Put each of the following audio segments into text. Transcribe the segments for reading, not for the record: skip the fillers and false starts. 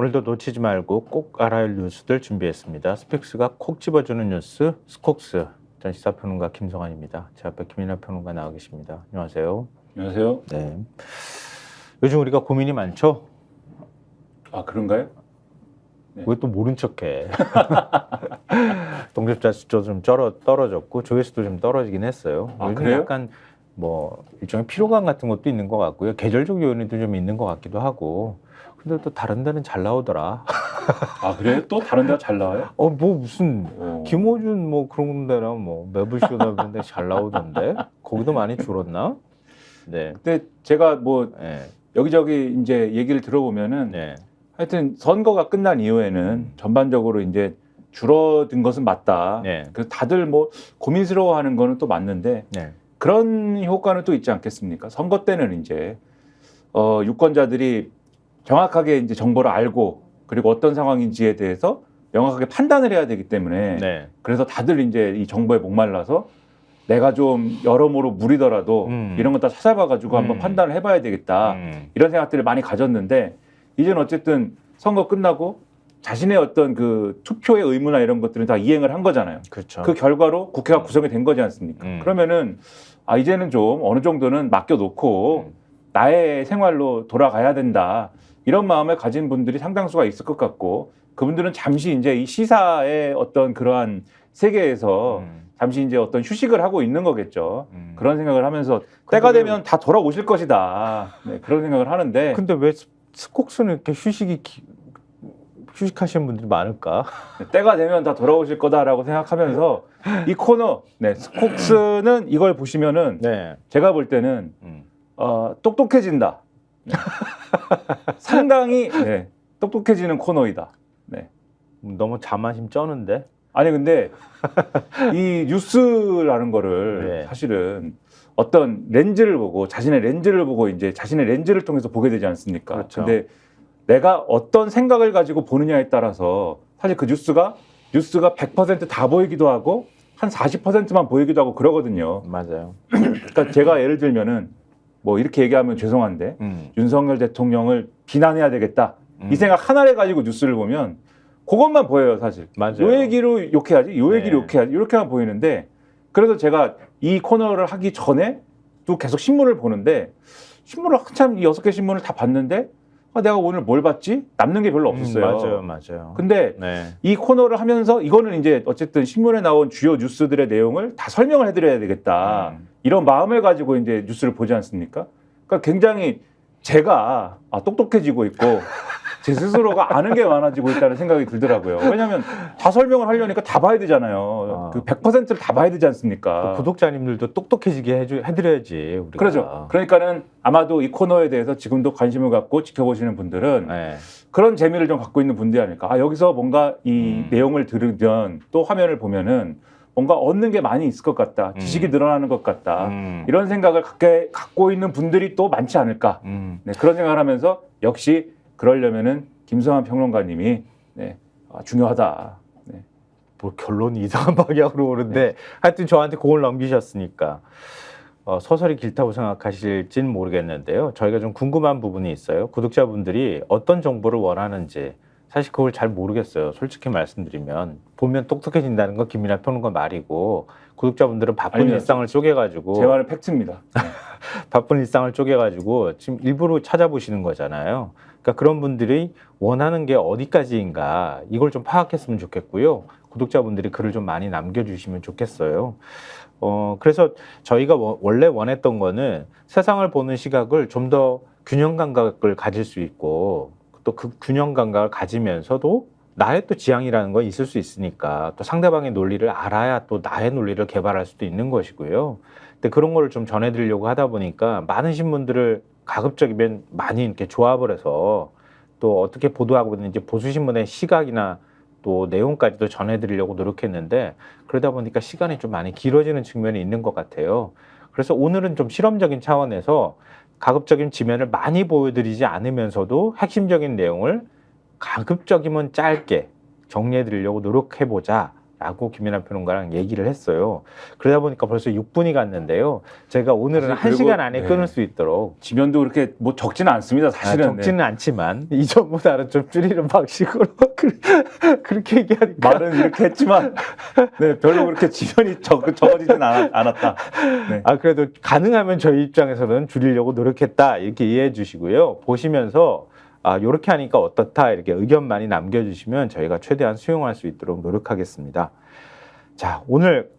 오늘도 놓치지 말고 꼭 알아야 할 뉴스들 준비했습니다. 스픽스가 콕 집어주는 뉴스 스콕스. 전 시사평론가 김성환입니다. 제 앞에 김인하 평론가 나와 계십니다. 안녕하세요. 안녕하세요. 네. 요즘 우리가 고민이 많죠? 아, 그런가요? 네. 왜 또 모른 척해? 동접자 수도 좀 떨어졌고 조회수도 좀 떨어지긴 했어요. 아, 그래요? 약간 뭐 일종의 피로감 같은 것도 있는 것 같고요. 계절적 요인도 좀 있는 것 같기도 하고. 근데 또 다른 데는 잘 나오더라. 아, 그래요? 또 다른 데가 잘 나와요? 뭐 무슨 김호준 뭐 그런 데나 뭐 매블쇼나 그런 데 잘 나오던데 거기도 많이 줄었나? 네. 근데 제가 뭐 네. 여기저기 이제 얘기를 들어보면은 네. 하여튼 선거가 끝난 이후에는 전반적으로 이제 줄어든 것은 맞다. 네. 그래서 다들 뭐 고민스러워하는 거는 또 맞는데 네. 그런 효과는 또 있지 않겠습니까? 선거 때는 이제 유권자들이 정확하게 이제 정보를 알고 그리고 어떤 상황인지에 대해서 명확하게 판단을 해야 되기 때문에 네. 그래서 다들 이제 이 정보에 목말라서 내가 좀 여러모로 무리더라도 이런 거 다 찾아봐가지고 한번 판단을 해봐야 되겠다. 이런 생각들을 많이 가졌는데 이제는 어쨌든 선거 끝나고 자신의 어떤 그 투표의 의무나 이런 것들은 다 이행을 한 거잖아요. 그렇죠. 그 결과로 국회가 구성이 된 거지 않습니까? 그러면은 이제는 좀 어느 정도는 맡겨놓고 나의 생활로 돌아가야 된다. 이런 마음을 가진 분들이 상당수가 있을 것 같고 그분들은 잠시 이제 이 시사의 어떤 그러한 세계에서 잠시 이제 어떤 휴식을 하고 있는 거겠죠. 그런 생각을 하면서 때가 되면 다 돌아오실 것이다. 네, 그런 생각을 하는데. 근데 왜 스콕스는 이렇게 휴식하시는 분들이 많을까? 때가 되면 다 돌아오실 거다라고 생각하면서 이 코너, 네, 스콕스는 이걸 보시면은 네. 제가 볼 때는 똑똑해진다. 네. 상당히 네, 똑똑해지는 코너이다. 네. 너무 자만심 쩌는데? 아니 근데 이 뉴스라는 거를 네. 사실은 어떤 렌즈를 보고 자신의 렌즈를 보고 이제 자신의 렌즈를 통해서 보게 되지 않습니까? 그렇죠. 근데 내가 어떤 생각을 가지고 보느냐에 따라서 사실 그 뉴스가 100% 다 보이기도 하고 한 40%만 보이기도 하고 그러거든요. 맞아요. 그러니까 제가 예를 들면은 뭐 이렇게 얘기하면 죄송한데 윤석열 대통령을 비난해야 되겠다. 이 생각 하나를 가지고 뉴스를 보면 그것만 보여요, 사실. 맞아요. 요 얘기로 욕해야지, 요 얘기로 네. 욕해야지, 이렇게만 보이는데 그래서 제가 이 코너를 하기 전에 또 계속 신문을 보는데 신문을 한참 이 6개 신문을 다 봤는데 내가 오늘 뭘 봤지? 남는 게 별로 없었어요. 맞아요. 근데 네. 이 코너를 하면서 이거는 이제 어쨌든 신문에 나온 주요 뉴스들의 내용을 다 설명을 해드려야 되겠다. 이런 마음을 가지고 이제 뉴스를 보지 않습니까? 그러니까 굉장히 제가 똑똑해지고 있고 제 스스로가 아는 게 많아지고 있다는 생각이 들더라고요. 왜냐하면 다 설명을 하려니까 다 봐야 되잖아요. 그 100%를 다 봐야 되지 않습니까? 구독자님들도 똑똑해지게 해드려야지 우리가. 그렇죠. 그러니까는 아마도 이 코너에 대해서 지금도 관심을 갖고 지켜보시는 분들은 네. 그런 재미를 좀 갖고 있는 분들이 아닐까. 여기서 뭔가 이 내용을 들으면 또 화면을 보면은 뭔가 얻는 게 많이 있을 것 같다. 지식이 늘어나는 것 같다. 이런 생각을 갖고 있는 분들이 또 많지 않을까. 네, 그런 생각을 하면서 역시 그러려면은 김성환 평론가님이 네, 중요하다. 네. 뭐 결론이 이상한 방향으로 오는데 네. 하여튼 저한테 그걸 넘기셨으니까 소설이 길다고 생각하실진 모르겠는데요. 저희가 좀 궁금한 부분이 있어요. 구독자분들이 어떤 정보를 원하는지 사실 그걸 잘 모르겠어요. 솔직히 말씀드리면 보면 똑똑해진다는 건 김민하 평론가 말이고 구독자분들은 바쁜 아니요. 일상을 쪼개가지고 제 말은 팩트입니다. 네. 바쁜 일상을 쪼개가지고 지금 일부러 찾아보시는 거잖아요. 그러니까 그런 분들이 원하는 게 어디까지인가 이걸 좀 파악했으면 좋겠고요. 구독자분들이 글을 좀 많이 남겨주시면 좋겠어요. 그래서 저희가 원래 원했던 거는 세상을 보는 시각을 좀 더 균형 감각을 가질 수 있고 또 그 균형 감각을 가지면서도 나의 또 지향이라는 건 있을 수 있으니까 또 상대방의 논리를 알아야 또 나의 논리를 개발할 수도 있는 것이고요. 근데 그런 거를 좀 전해드리려고 하다 보니까 많은 신문들을 가급적이면 많이 이렇게 조합을 해서 또 어떻게 보도하고 있는지 보수신문의 시각이나 또 내용까지도 전해드리려고 노력했는데 그러다 보니까 시간이 좀 많이 길어지는 측면이 있는 것 같아요. 그래서 오늘은 좀 실험적인 차원에서 가급적인 지면을 많이 보여드리지 않으면서도 핵심적인 내용을 가급적이면 짧게 정리해드리려고 노력해보자 라고 김민하 평론가랑 얘기를 했어요. 그러다 보니까 벌써 6분이 갔는데요. 제가 오늘은 사실 1시간 안에 네. 끊을 수 있도록 지면도 그렇게 뭐 적지는 않습니다. 사실은. 적지는 않지만 이전보다는 좀 줄이는 방식으로 그렇게 얘기하니까 말은 이렇게 했지만 네, 별로 그렇게 지면이 적어지진 않았다. 네. 그래도 가능하면 저희 입장에서는 줄이려고 노력했다 이렇게 이해해 주시고요. 보시면서 이렇게 하니까 어떻다 이렇게 의견 많이 남겨주시면 저희가 최대한 수용할 수 있도록 노력하겠습니다. 자, 오늘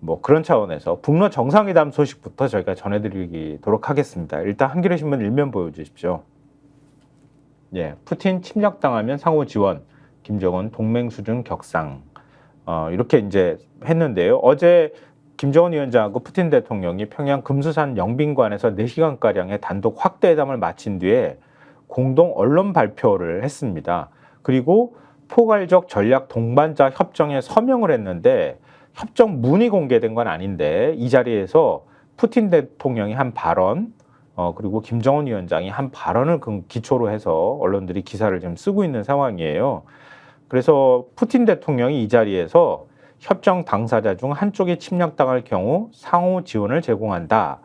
뭐 그런 차원에서 북러 정상회담 소식부터 저희가 전해드리도록 하겠습니다. 일단 한겨레 신문 일면 보여주십시오. 예, 푸틴 침략당하면 상호 지원, 김정은 동맹 수준 격상. 이렇게 이제 했는데요. 어제 김정은 위원장하고 푸틴 대통령이 평양 금수산 영빈관에서 4시간가량의 단독 확대회담을 마친 뒤에 공동 언론 발표를 했습니다. 그리고 포괄적 전략 동반자 협정에 서명을 했는데 협정문이 공개된 건 아닌데 이 자리에서 푸틴 대통령이 한 발언 그리고 김정은 위원장이 한 발언을 기초로 해서 언론들이 기사를 좀 쓰고 있는 상황이에요. 그래서 푸틴 대통령이 이 자리에서 협정 당사자 중 한쪽이 침략당할 경우 상호 지원을 제공한다.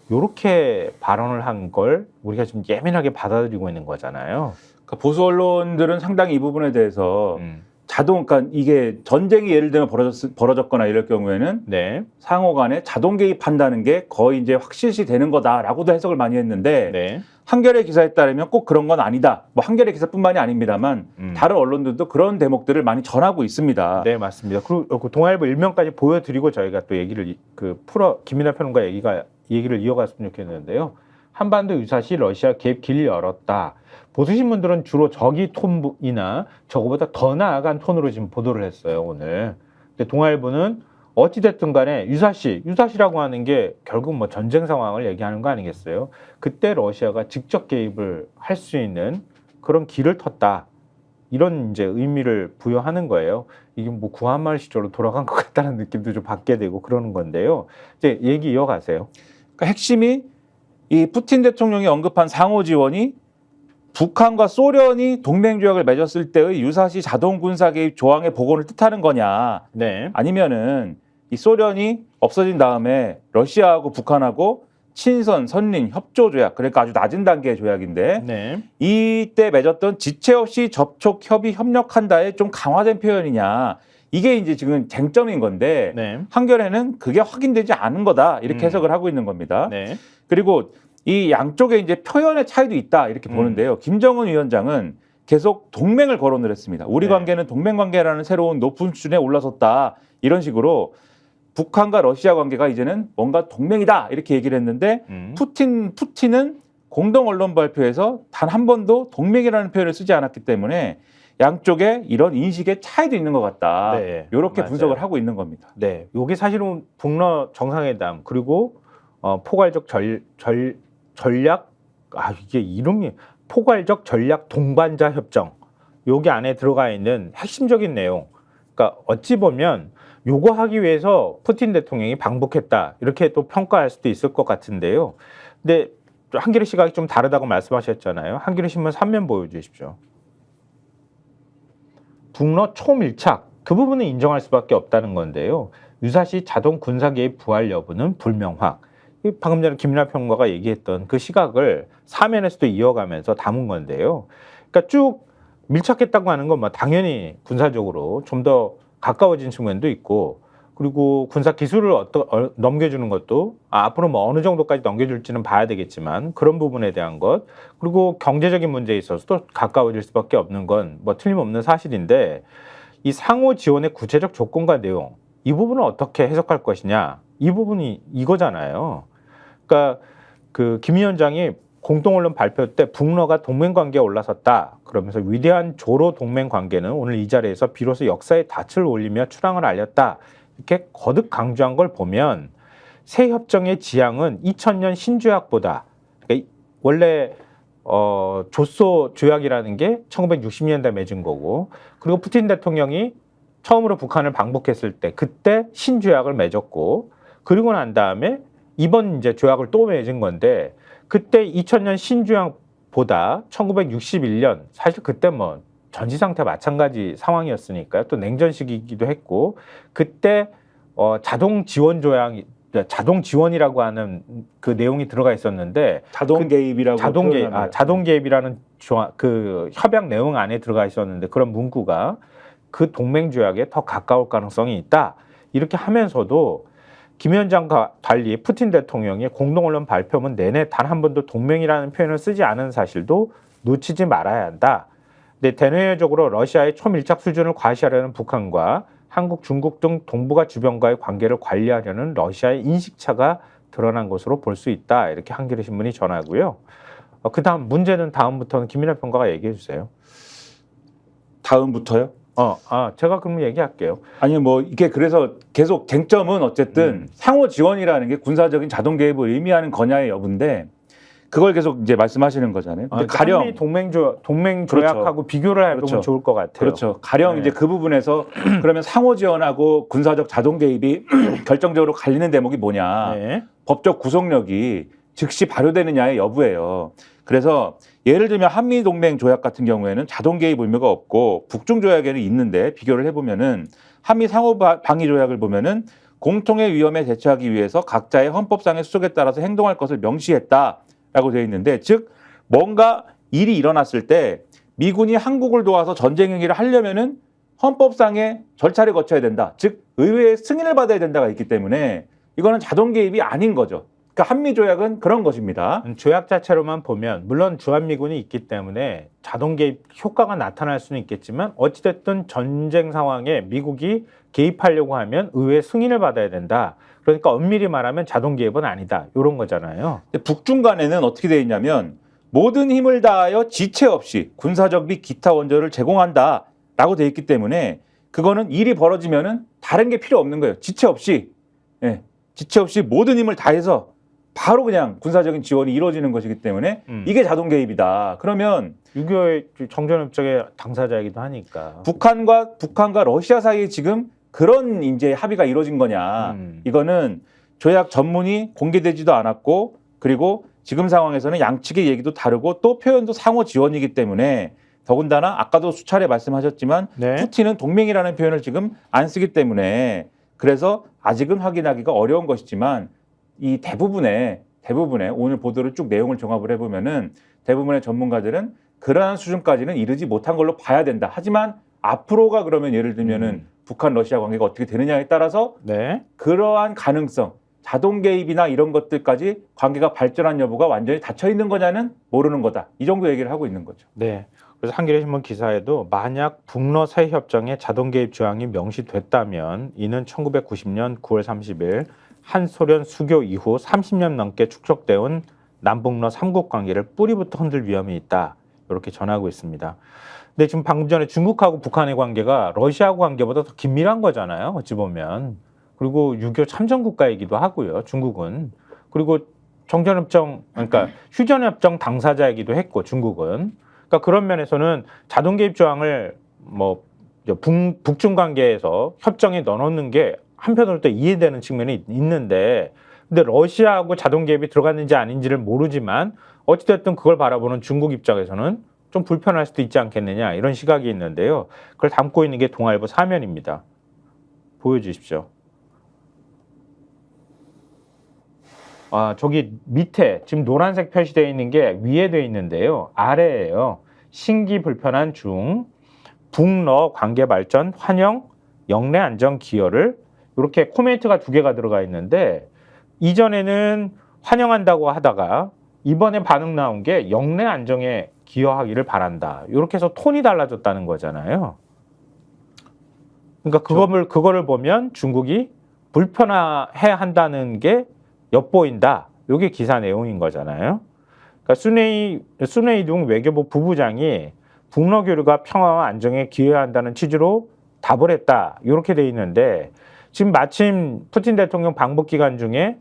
이렇게 발언을 한 걸 우리가 지금 예민하게 받아들이고 있는 거잖아요. 그러니까 보수 언론들은 상당히 이 부분에 대해서 그러니까 이게 전쟁이 예를 들면 벌어졌거나 이럴 경우에는 네. 상호 간에 자동 개입한다는 게 거의 이제 확실시 되는 거다라고도 해석을 많이 했는데 네. 한겨레 기사에 따르면 꼭 그런 건 아니다. 뭐 한겨레 기사뿐만이 아닙니다만 다른 언론들도 그런 대목들을 많이 전하고 있습니다. 네, 맞습니다. 그리고 동아일보 일면까지 보여드리고 저희가 또 얘기를 김민하 평론가 얘기를 이어갔으면 좋겠는데요. 한반도 유사시 러시아 개입 길 열었다. 보수신문들은 주로 저기 톤이나 저거보다 더 나아간 톤으로 지금 보도를 했어요, 오늘. 근데 동아일보는 어찌됐든 간에 유사시라고 하는 게 결국 뭐 전쟁 상황을 얘기하는 거 아니겠어요? 그때 러시아가 직접 개입을 할 수 있는 그런 길을 텄다. 이런 이제 의미를 부여하는 거예요. 이게 뭐 구한말 시절로 돌아간 것 같다는 느낌도 좀 받게 되고 그러는 건데요. 이제 얘기 이어가세요. 그러니까 핵심이 이 푸틴 대통령이 언급한 상호 지원이 북한과 소련이 동맹 조약을 맺었을 때의 유사시 자동 군사 개입 조항의 복원을 뜻하는 거냐? 네. 아니면은 이 소련이 없어진 다음에 러시아하고 북한하고 친선, 선린, 협조 조약, 그러니까 아주 낮은 단계의 조약인데 네. 이때 맺었던 지체 없이 접촉, 협의, 협력한다에 좀 강화된 표현이냐? 이게 이제 지금 쟁점인 건데 네. 한겨레는 그게 확인되지 않은 거다 이렇게 해석을 하고 있는 겁니다. 네. 그리고 이 양쪽에 이제 표현의 차이도 있다 이렇게 보는데요. 김정은 위원장은 계속 동맹을 거론을 했습니다. 우리 네. 관계는 동맹 관계라는 새로운 높은 수준에 올라섰다 이런 식으로 북한과 러시아 관계가 이제는 뭔가 동맹이다 이렇게 얘기를 했는데 푸틴은 공동 언론 발표에서 단 한 번도 동맹이라는 표현을 쓰지 않았기 때문에 양쪽에 이런 인식의 차이도 있는 것 같다. 네, 이렇게 맞아요. 분석을 하고 있는 겁니다. 네. 이게 사실은 북러 정상회담 그리고 포괄적 전략 이게 이름이 포괄적 전략 동반자 협정. 여기 안에 들어가 있는 핵심적인 내용. 그러니까 어찌 보면 요거 하기 위해서 푸틴 대통령이 방북했다. 이렇게 또 평가할 수도 있을 것 같은데요. 근데 한겨레 시각이 좀 다르다고 말씀하셨잖아요. 한겨레 신문 3면 보여주십시오. 북러 초밀착. 그 부분은 인정할 수밖에 없다는 건데요. 유사시 자동 군사 개입 부활 여부는 불명확. 방금 전에 김민하 평론가가 얘기했던 그 시각을 사면에서도 이어가면서 담은 건데요. 그러니까 쭉 밀착했다고 하는 건 뭐 당연히 군사적으로 좀 더 가까워진 측면도 있고 그리고 군사 기술을 넘겨주는 것도 앞으로 뭐 어느 정도까지 넘겨줄지는 봐야 되겠지만 그런 부분에 대한 것 그리고 경제적인 문제에 있어서도 가까워질 수밖에 없는 건 뭐 틀림없는 사실인데 이 상호 지원의 구체적 조건과 내용 이 부분을 어떻게 해석할 것이냐 이 부분이 이거잖아요. 그러니까 그 김 위원장이 공동언론 발표 때 북러가 동맹관계에 올라섰다. 그러면서 위대한 조로 동맹관계는 오늘 이 자리에서 비로소 역사의 닻을 올리며 출항을 알렸다. 이렇게 거듭 강조한 걸 보면 새 협정의 지향은 2000년 신조약보다 그러니까 원래 조소 조약이라는 게 1960년대 맺은 거고 그리고 푸틴 대통령이 처음으로 북한을 방북했을 때 그때 신조약을 맺었고 그리고 난 다음에 이번 이제 조약을 또 맺은 건데 그때 2000년 신조약보다 1961년 사실 그때 뭐 전시 상태 마찬가지 상황이었으니까요. 또 냉전 시기이기도 했고 그때 자동 지원 조약, 자동 지원이라고 하는 그 내용이 들어가 있었는데 자동 개입이라고 자동 개입이라는 그 협약 내용 안에 들어가 있었는데 그런 문구가 그 동맹 조약에 더 가까울 가능성이 있다. 이렇게 하면서도 김 위원장과 달리 푸틴 대통령이 공동언론 발표문 내내 단 한 번도 동맹이라는 표현을 쓰지 않은 사실도 놓치지 말아야 한다. 근데 대내적으로 러시아의 초밀착 수준을 과시하려는 북한과 한국, 중국 등 동북아 주변과의 관계를 관리하려는 러시아의 인식차가 드러난 것으로 볼 수 있다. 이렇게 한겨레 신문이 전하고요. 그다음 문제는 다음부터는 김민하 평가가 얘기해 주세요. 다음부터요? 제가 그러면 얘기할게요. 아니 뭐 이게 그래서 계속 쟁점은 어쨌든 상호 지원이라는 게 군사적인 자동 개입을 의미하는 거냐의 여부인데 그걸 계속 이제 말씀하시는 거잖아요. 근데 가령 한미 동맹 조약하고 그렇죠. 비교를 해보면 그렇죠. 좋을 것 같아요. 그렇죠. 가령 네. 이제 그 부분에서 그러면 상호 지원하고 군사적 자동 개입이 결정적으로 갈리는 대목이 뭐냐? 네. 법적 구속력이 즉시 발효되느냐의 여부예요. 그래서 예를 들면 한미 동맹 조약 같은 경우에는 자동 개입 의무가 없고 북중 조약에는 있는데 비교를 해보면은 한미 상호 방위 조약을 보면은 공통의 위험에 대처하기 위해서 각자의 헌법상의 수속에 따라서 행동할 것을 명시했다라고 되어 있는데 즉 뭔가 일이 일어났을 때 미군이 한국을 도와서 전쟁 행위를 하려면은 헌법상의 절차를 거쳐야 된다. 즉 의회의 승인을 받아야 된다가 있기 때문에 이거는 자동 개입이 아닌 거죠. 그러니까 한미 조약은 그런 것입니다. 조약 자체로만 보면 물론 주한미군이 있기 때문에 자동 개입 효과가 나타날 수는 있겠지만 어찌됐든 전쟁 상황에 미국이 개입하려고 하면 의회 승인을 받아야 된다. 그러니까 엄밀히 말하면 자동 개입은 아니다. 이런 거잖아요. 근데 북중 간에는 어떻게 되어 있냐면 모든 힘을 다하여 지체 없이 군사적 및 기타 원조를 제공한다라고 되어 있기 때문에 그거는 일이 벌어지면은 다른 게 필요 없는 거예요. 지체 없이 모든 힘을 다해서 바로 그냥 군사적인 지원이 이루어지는 것이기 때문에 이게 자동 개입이다. 그러면 6.25의 정전협정의 당사자이기도 하니까 북한과 러시아 사이에 지금 그런 이제 합의가 이루어진 거냐. 이거는 조약 전문이 공개되지도 않았고 그리고 지금 상황에서는 양측의 얘기도 다르고 또 표현도 상호 지원이기 때문에 더군다나 아까도 수차례 말씀하셨지만 네. 푸틴은 동맹이라는 표현을 지금 안 쓰기 때문에 그래서 아직은 확인하기가 어려운 것이지만 이 대부분의 오늘 보도를 쭉 내용을 종합을 해보면은 대부분의 전문가들은 그러한 수준까지는 이르지 못한 걸로 봐야 된다. 하지만 앞으로가 그러면 예를 들면은 북한 러시아 관계가 어떻게 되느냐에 따라서 네. 그러한 가능성, 자동 개입이나 이런 것들까지 관계가 발전한 여부가 완전히 닫혀 있는 거냐는 모르는 거다. 이 정도 얘기를 하고 있는 거죠. 네. 그래서 한겨레 신문 기사에도 만약 북러사이 협정에 자동 개입 조항이 명시됐다면 이는 1990년 9월 30일 한소련 수교 이후 30년 넘게 축적되어 남북러 삼국 관계를 뿌리부터 흔들 위험이 있다. 이렇게 전하고 있습니다. 근데 지금 방금 전에 중국하고 북한의 관계가 러시아하고 관계보다 더 긴밀한 거잖아요. 어찌 보면. 그리고 6.25 참전국가이기도 하고요. 중국은. 그리고 정전협정, 그러니까 휴전협정 당사자이기도 했고 중국은. 그러니까 그런 면에서는 자동 개입 조항을 뭐 북중 관계에서 협정에 넣어놓는 게 한편으로 또 이해되는 측면이 있는데 근데 러시아하고 자동 개입이 들어갔는지 아닌지를 모르지만 어찌됐든 그걸 바라보는 중국 입장에서는 좀 불편할 수도 있지 않겠느냐 이런 시각이 있는데요. 그걸 담고 있는 게 동아일보 사면입니다. 보여주십시오. 저기 밑에 지금 노란색 표시되어 있는 게 위에 되어 있는데요. 아래예요. 신기 불편한 중 북러 관계 발전 환영 영내 안정 기여를 이렇게 코멘트가 2개가 들어가 있는데 이전에는 환영한다고 하다가 이번에 반응 나온 게 영내 안정에 기여하기를 바란다. 이렇게 해서 톤이 달라졌다는 거잖아요. 그러니까 그거를 보면 중국이 불편해 한다는 게 엿보인다. 이게 기사 내용인 거잖아요. 그러니까 순웨이둥 외교부 부부장이 북러 교류가 평화와 안정에 기여한다는 취지로 답을 했다. 이렇게 돼 있는데 지금 마침 푸틴 대통령 방북 기간 중에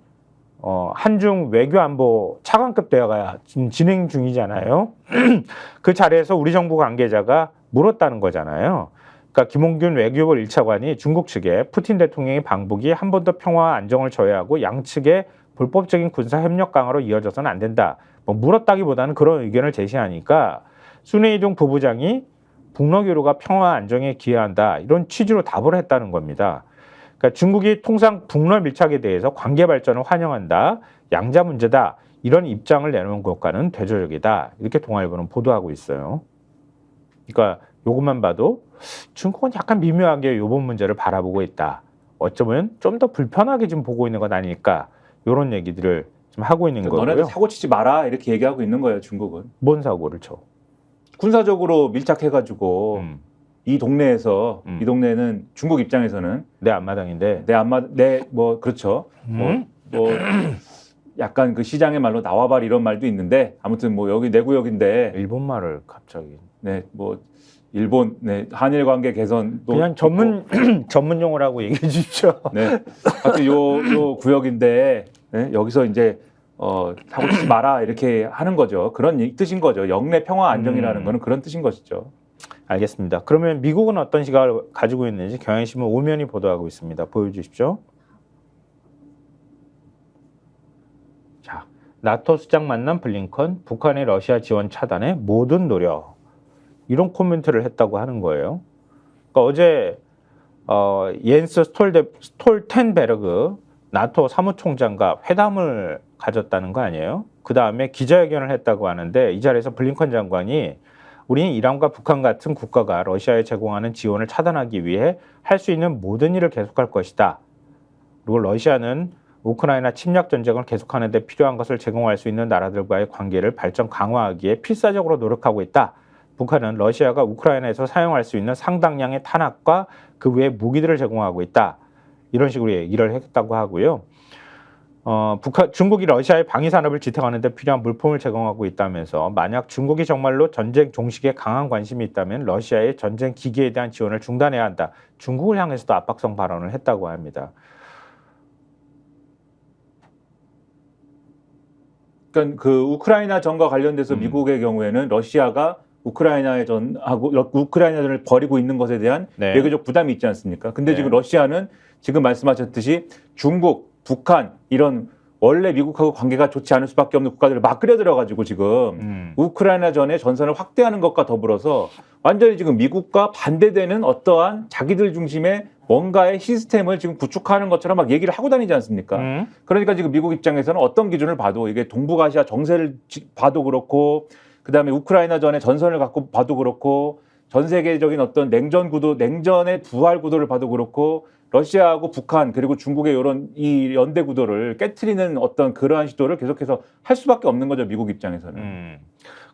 한중 외교안보 차관급 대화가 지금 진행 중이잖아요. 그 자리에서 우리 정부 관계자가 물었다는 거잖아요. 그러니까 김홍균 외교부 1차관이 중국 측에 푸틴 대통령의 방북이 한반도 평화와 안정을 저해하고 양측의 불법적인 군사협력 강화로 이어져서는 안 된다. 뭐 물었다기보다는 그런 의견을 제시하니까 순웨이둥 부부장이 북러 교류가 평화 안정에 기여한다 이런 취지로 답을 했다는 겁니다. 그러니까 중국이 통상 북러 밀착에 대해서 관계 발전을 환영한다, 양자 문제다 이런 입장을 내놓은 것과는 대조적이다 이렇게 동아일보는 보도하고 있어요. 그러니까 이것만 봐도 중국은 약간 미묘하게 이번 문제를 바라보고 있다. 어쩌면 좀 더 불편하게 좀 보고 있는 것 아닐까 이런 얘기들을 좀 하고 있는 거고요. 너네들 사고 치지 마라 이렇게 얘기하고 있는 거예요. 중국은 뭔 사고를 쳐? 군사적으로 밀착해가지고 이 동네에서 이 동네는 중국 입장에서는 내 앞마당인데 뭐 그렇죠. 뭐 약간 그 시장의 말로 나와봐리 이런 말도 있는데 아무튼 뭐 여기 내 구역인데 일본 말을 갑자기 뭐 일본 한일 관계 개선도 그냥 전문 용어라고 얘기해 주십시오. 하여튼 요 구역인데 여기서 이제 사고 치지 마라 이렇게 하는 거죠. 그런 뜻인 거죠. 영내 평화 안정이라는 거는 그런 뜻인 것이죠. 알겠습니다. 그러면 미국은 어떤 시각을 가지고 있는지 경향신문 오면이 보도하고 있습니다. 보여주십시오. 자, 나토 수장 만난 블링컨, 북한의 러시아 지원 차단에 모든 노력 이런 코멘트를 했다고 하는 거예요. 그러니까 어제 옌스 스톨텐베르그 나토 사무총장과 회담을 가졌다는 거 아니에요? 그 다음에 기자회견을 했다고 하는데 이 자리에서 블링컨 장관이 우리는 이란과 북한 같은 국가가 러시아에 제공하는 지원을 차단하기 위해 할 수 있는 모든 일을 계속할 것이다. 그리고 러시아는 우크라이나 침략 전쟁을 계속하는 데 필요한 것을 제공할 수 있는 나라들과의 관계를 발전 강화하기에 필사적으로 노력하고 있다. 북한은 러시아가 우크라이나에서 사용할 수 있는 상당량의 탄약과 그 외의 무기들을 제공하고 있다. 이런 식으로 얘기를 했다고 하고요. 중국이 러시아의 방위 산업을 지탱하는 데 필요한 물품을 제공하고 있다면서 만약 중국이 정말로 전쟁 종식에 강한 관심이 있다면 러시아의 전쟁 기기에 대한 지원을 중단해야 한다. 중국을 향해서도 압박성 발언을 했다고 합니다. 그러니까 그 우크라이나 전과 관련돼서 미국의 경우에는 러시아가 우크라이나의 전하고 우크라이나전을 벌이고 있는 것에 대한 외교적 부담이 있지 않습니까? 근데 지금 러시아는 지금 말씀하셨듯이 중국, 북한 이런 원래 미국하고 관계가 좋지 않을 수밖에 없는 국가들을 막 끌어들여가지고 지금 우크라이나전의 전선을 확대하는 것과 더불어서 완전히 지금 미국과 반대되는 어떠한 자기들 중심의 뭔가의 시스템을 지금 구축하는 것처럼 막 얘기를 하고 다니지 않습니까? 그러니까 지금 미국 입장에서는 어떤 기준을 봐도 이게 동북아시아 정세를 봐도 그렇고 그다음에 우크라이나전의 전선을 갖고 봐도 그렇고 전 세계적인 어떤 냉전 구도, 냉전의 부활 구도를 봐도 그렇고 러시아하고 북한 그리고 중국의 이런 이 연대 구도를 깨트리는 어떤 그러한 시도를 계속해서 할 수밖에 없는 거죠. 미국 입장에서는.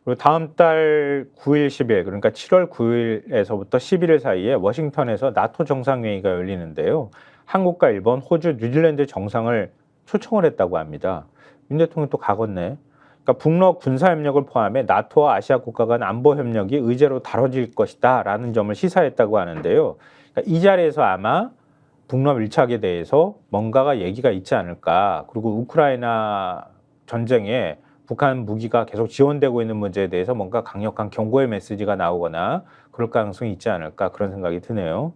그리고 다음 달 9일, 10일 그러니까 7월 9일에서부터 11일 사이에 워싱턴에서 나토 정상회의가 열리는데요. 한국과 일본, 호주, 뉴질랜드 정상을 초청을 했다고 합니다. 윤 대통령 또 가겠네. 그러니까 북러 군사협력을 포함해 나토와 아시아 국가 간 안보협력이 의제로 다뤄질 것이다 라는 점을 시사했다고 하는데요. 그러니까 이 자리에서 아마 북러 밀착에 대해서 뭔가가 얘기가 있지 않을까. 그리고 우크라이나 전쟁에 북한 무기가 계속 지원되고 있는 문제에 대해서 뭔가 강력한 경고의 메시지가 나오거나 그럴 가능성이 있지 않을까 그런 생각이 드네요.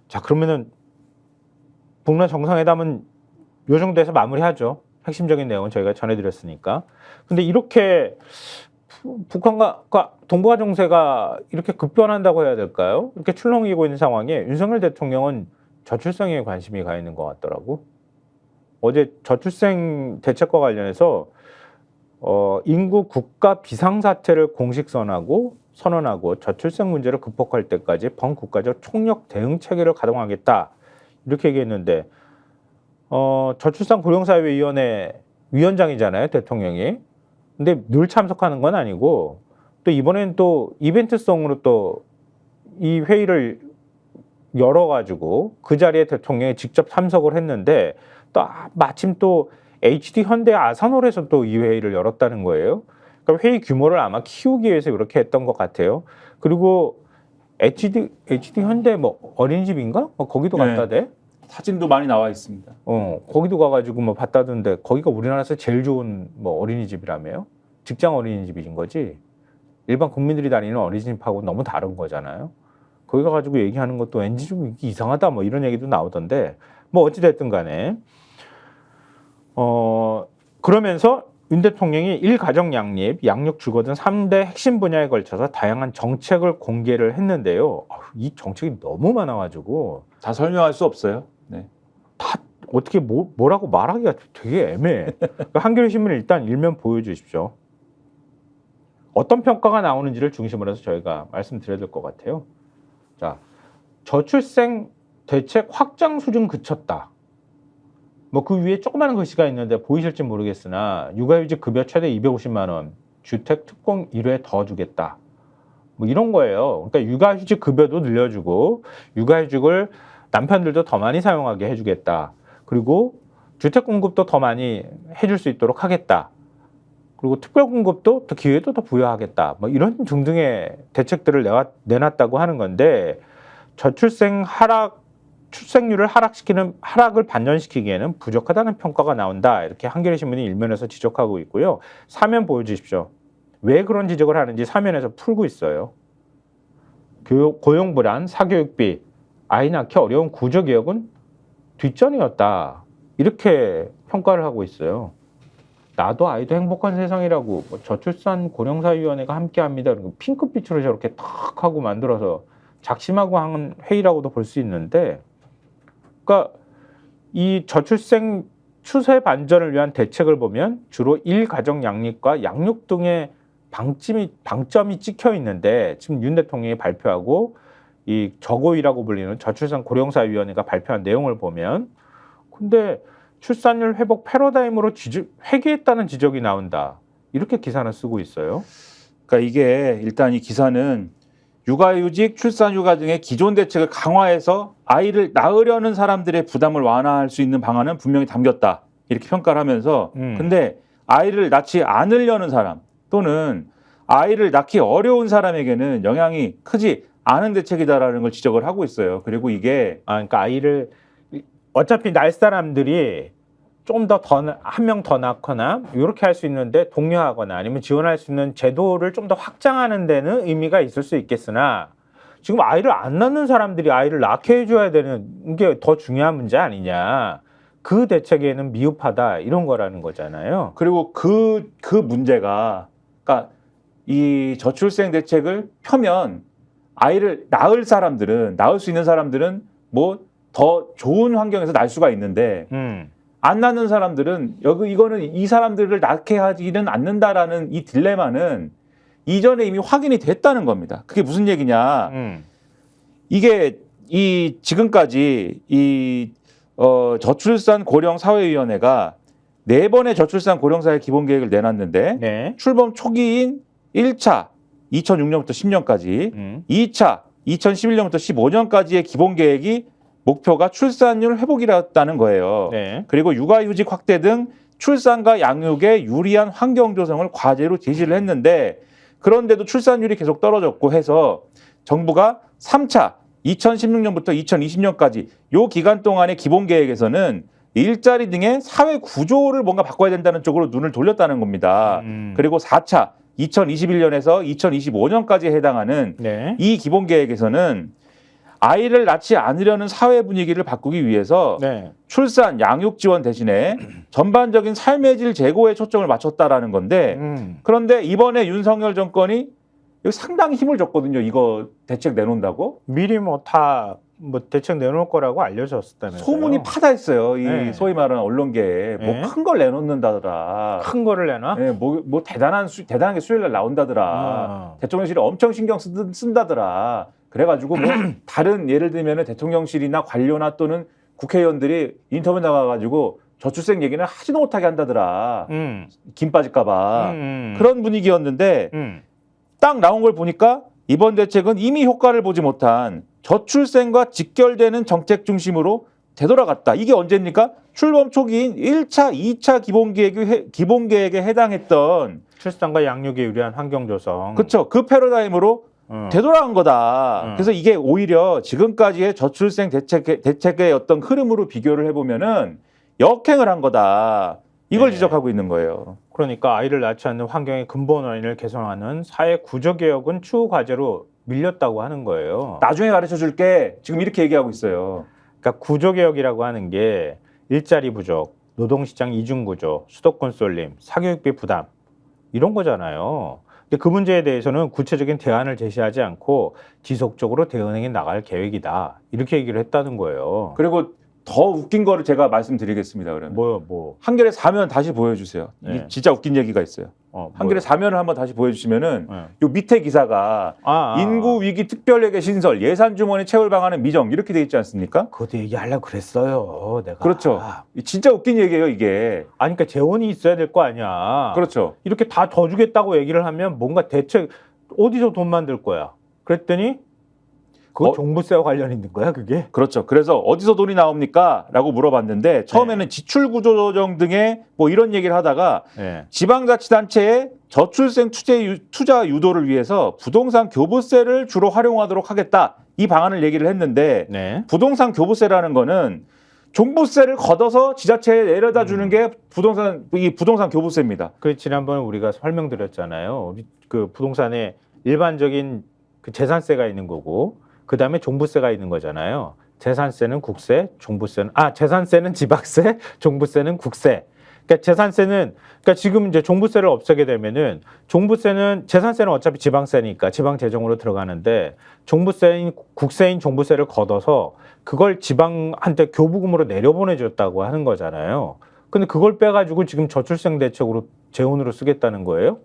자, 그러면은 북러 정상회담은 요 정도에서 마무리하죠. 핵심적인 내용은 저희가 전해드렸으니까. 근데 이렇게 북한과 동북아 정세가 이렇게 급변한다고 해야 될까요? 이렇게 출렁이고 있는 상황에 윤석열 대통령은 저출생에 관심이 가 있는 것 같더라고. 어제 저출생 대책과 관련해서 인구 국가 비상사태를 공식 선언하고 저출생 문제를 극복할 때까지 범국가적 총력 대응 체계를 가동하겠다. 이렇게 얘기했는데 저출산고령사회위원회 위원장이잖아요, 대통령이. 근데 늘 참석하는 건 아니고 또 이번엔 또 이벤트성으로 또 이 회의를 열어가지고 그 자리에 대통령이 직접 참석을 했는데 또 마침 또 HD 현대 아산홀에서 또 이 회의를 열었다는 거예요. 그러니까 회의 규모를 아마 키우기 위해서 이렇게 했던 것 같아요. 그리고 HD 현대 뭐 어린이집인가? 거기도 갔다대. 사진도 많이 나와 있습니다. 거기도 가가지고 뭐 봤다던데 거기가 우리나라에서 제일 좋은 뭐 어린이집이라며요? 직장 어린이집인 거지. 일반 국민들이 다니는 어린이집하고 너무 다른 거잖아요. 거기 가가지고 얘기하는 것도 왠지 좀 이상하다 뭐 이런 얘기도 나오던데 뭐 어찌됐든 간에 그러면서 윤 대통령이 일가정 양립, 양육 주거 등 3대 핵심 분야에 걸쳐서 다양한 정책을 공개를 했는데요. 이 정책이 너무 많아가지고 다 설명할 수 없어요. 네. 다 어떻게 뭐라고 말하기가 되게 애매해. 한겨레 신문 일단 일면 보여주십시오. 어떤 평가가 나오는지를 중심으로 해서 저희가 말씀드려야 될 것 같아요. 자, 저출생 대책 확장 수준 그쳤다. 뭐 그 위에 조그마한 글씨가 있는데 보이실지 모르겠으나 육아휴직 급여 최대 250만 원, 주택 특공 1회 더 주겠다. 뭐 이런 거예요. 그러니까 육아휴직 급여도 늘려주고 육아휴직을 남편들도 더 많이 사용하게 해주겠다. 그리고 주택 공급도 더 많이 해줄 수 있도록 하겠다. 그리고 특별 공급도 더 기회도 더 부여하겠다. 뭐 이런 등등의 대책들을 내놨다고 하는 건데 저출생 출생률을 하락을 반전시키기에는 부족하다는 평가가 나온다. 이렇게 한겨레 신문이 일면에서 지적하고 있고요. 사면 보여주십시오. 왜 그런 지적을 하는지 사면에서 풀고 있어요. 고용 불안, 사교육비, 아이 낳기 어려운 구조개혁은 뒷전이었다. 이렇게 평가를 하고 있어요. 나도 아이도 행복한 세상이라고 뭐 저출산 고령사위원회가 함께합니다. 핑크빛으로 저렇게 탁 하고 만들어서 작심하고 한 회의라고도 볼 수 있는데, 그러니까 이 저출생 추세 반전을 위한 대책을 보면 주로 일가정 양립과 양육 등의 방점이 찍혀 있는데 지금 윤 대통령이 발표하고 이 저고위라고 불리는 저출산 고령사위원회가 발표한 내용을 보면 근데 출산율 회복 패러다임으로 회귀했다는 지적이 나온다. 이렇게 기사는 쓰고 있어요. 그러니까 이게 일단 이 기사는 육아휴직, 출산휴가 등의 기존 대책을 강화해서 아이를 낳으려는 사람들의 부담을 완화할 수 있는 방안은 분명히 담겼다. 이렇게 평가를 하면서 근데 아이를 낳지 않으려는 사람 또는 아이를 낳기 어려운 사람에게는 영향이 크지 않은 대책이다라는 걸 지적을 하고 있어요. 그리고 이게 그러니까 아이를 어차피 낳을 사람들이 좀 더 한 명 더 낳거나 이렇게 할 수 있는데 독려하거나 아니면 지원할 수 있는 제도를 좀 더 확장하는 데는 의미가 있을 수 있겠으나 지금 아이를 안 낳는 사람들이 아이를 낳게 해줘야 되는 게 더 중요한 문제 아니냐. 그 대책에는 미흡하다 이런 거라는 거잖아요. 그리고 그 문제가 그러니까 이 저출생 대책을 펴면 아이를 낳을 수 있는 사람들은 뭐 더 좋은 환경에서 낳을 수가 있는데 안 낳는 사람들은 이거는 이 사람들을 낳게 하지는 않는다라는 이 딜레마는 이전에 이미 확인이 됐다는 겁니다. 그게 무슨 얘기냐? 이게 지금까지 저출산 고령 사회위원회가 4번의 저출산 고령 사회 기본 계획을 내놨는데 네. 출범 초기인 1차 2006년부터 10년까지, 2차 2011년부터 15년까지의 기본 계획이 목표가 출산율 회복이었다는 거예요. 네. 그리고 육아휴직 확대 등 출산과 양육에 유리한 환경 조성을 과제로 제시를 했는데 그런데도 출산율이 계속 떨어졌고 해서 정부가 3차 2016년부터 2020년까지 요 기간 동안의 기본 계획에서는 일자리 등의 사회 구조를 뭔가 바꿔야 된다는 쪽으로 눈을 돌렸다는 겁니다. 그리고 4차 2021년에서 2025년까지에 해당하는 네. 이 기본 계획에서는 아이를 낳지 않으려는 사회 분위기를 바꾸기 위해서 네. 출산, 양육 지원 대신에 전반적인 삶의 질 제고에 초점을 맞췄다라는 건데 그런데 이번에 윤석열 정권이 여기 상당히 힘을 줬거든요. 이거 대책 내놓는다고. 미리 다 대책 내놓을 거라고 알려졌다면서요. 소문이 파다했어요. 이 네. 소위 말하는 언론계에 네. 뭐 큰 걸 내놓는다더라. 큰 거를 내놔? 네, 뭐 대단하게 수요일 날 나온다더라. 대통령실이 엄청 신경 쓴다더라. 그래가지고 뭐 다른 예를 들면은 대통령실이나 관료나 또는 국회의원들이 인터뷰 나가가지고 저출생 얘기는 하지도 못하게 한다더라. 김 빠질까봐 그런 분위기였는데 딱 나온 걸 보니까 이번 대책은 이미 효과를 보지 못한 저출생과 직결되는 정책 중심으로 되돌아갔다. 이게 언제입니까? 출범 초기인 1차, 2차 기본 계획에 해당했던 출산과 양육에 유리한 환경 조성. 그렇죠. 그 패러다임으로 되돌아간 거다. 그래서 이게 오히려 지금까지의 저출생 대책의 어떤 흐름으로 비교를 해보면은 역행을 한 거다. 이걸 네. 지적하고 있는 거예요. 그러니까 아이를 낳지 않는 환경의 근본 원인을 개선하는 사회 구조 개혁은 추후 과제로 밀렸다고 하는 거예요. 나중에 가르쳐 줄게. 지금 이렇게 얘기하고 있어요. 그러니까 구조 개혁이라고 하는 게 일자리 부족, 노동시장 이중구조, 수도권 쏠림, 사교육비 부담 이런 거잖아요. 근데 그 문제에 대해서는 구체적인 대안을 제시하지 않고 지속적으로 대응해 나갈 계획이다. 이렇게 얘기를 했다는 거예요. 그리고 더 웃긴 거를 제가 말씀드리겠습니다. 그러면 뭐. 한겨레 사면 다시 보여주세요. 네. 이 진짜 웃긴 얘기가 있어요. 한겨레 사면을 한번 다시 보여주시면은 네. 요 밑에 기사가 인구 위기 특별회계 신설 예산 주머니 채울 방안은 미정 이렇게 돼 있지 않습니까? 그것도 얘기하려고 그랬어요. 내가. 그렇죠. 진짜 웃긴 얘기예요 이게. 아니, 그러니까 재원이 있어야 될 거 아니야. 그렇죠. 이렇게 다 더 주겠다고 얘기를 하면 뭔가 대책 어디서 돈 만들 거야? 그랬더니 그거 종부세와 관련 있는 거야, 그게? 그렇죠. 그래서 어디서 돈이 나옵니까? 라고 물어봤는데 처음에는 지출구조조정 등의 뭐 이런 얘기를 하다가 네. 지방자치단체의 저출생 투자 유도를 위해서 부동산 교부세를 주로 활용하도록 하겠다. 이 방안을 얘기를 했는데 네. 부동산 교부세라는 거는 종부세를 걷어서 지자체에 내려다 주는 게 부동산 교부세입니다. 그 지난번에 우리가 설명드렸잖아요. 그 부동산에 일반적인 그 재산세가 있는 거고 그 다음에 종부세가 있는 거잖아요. 재산세는 국세, 종부세는 재산세는 지방세, 종부세는 국세. 그러니까 재산세는 그러니까 지금 이제 종부세를 없애게 되면은 종부세는 재산세는 어차피 지방세니까 지방 재정으로 들어가는데 종부세인 국세인 종부세를 걷어서 그걸 지방한테 교부금으로 내려보내줬다고 하는 거잖아요. 근데 그걸 빼가지고 지금 저출생 대책으로 재원으로 쓰겠다는 거예요?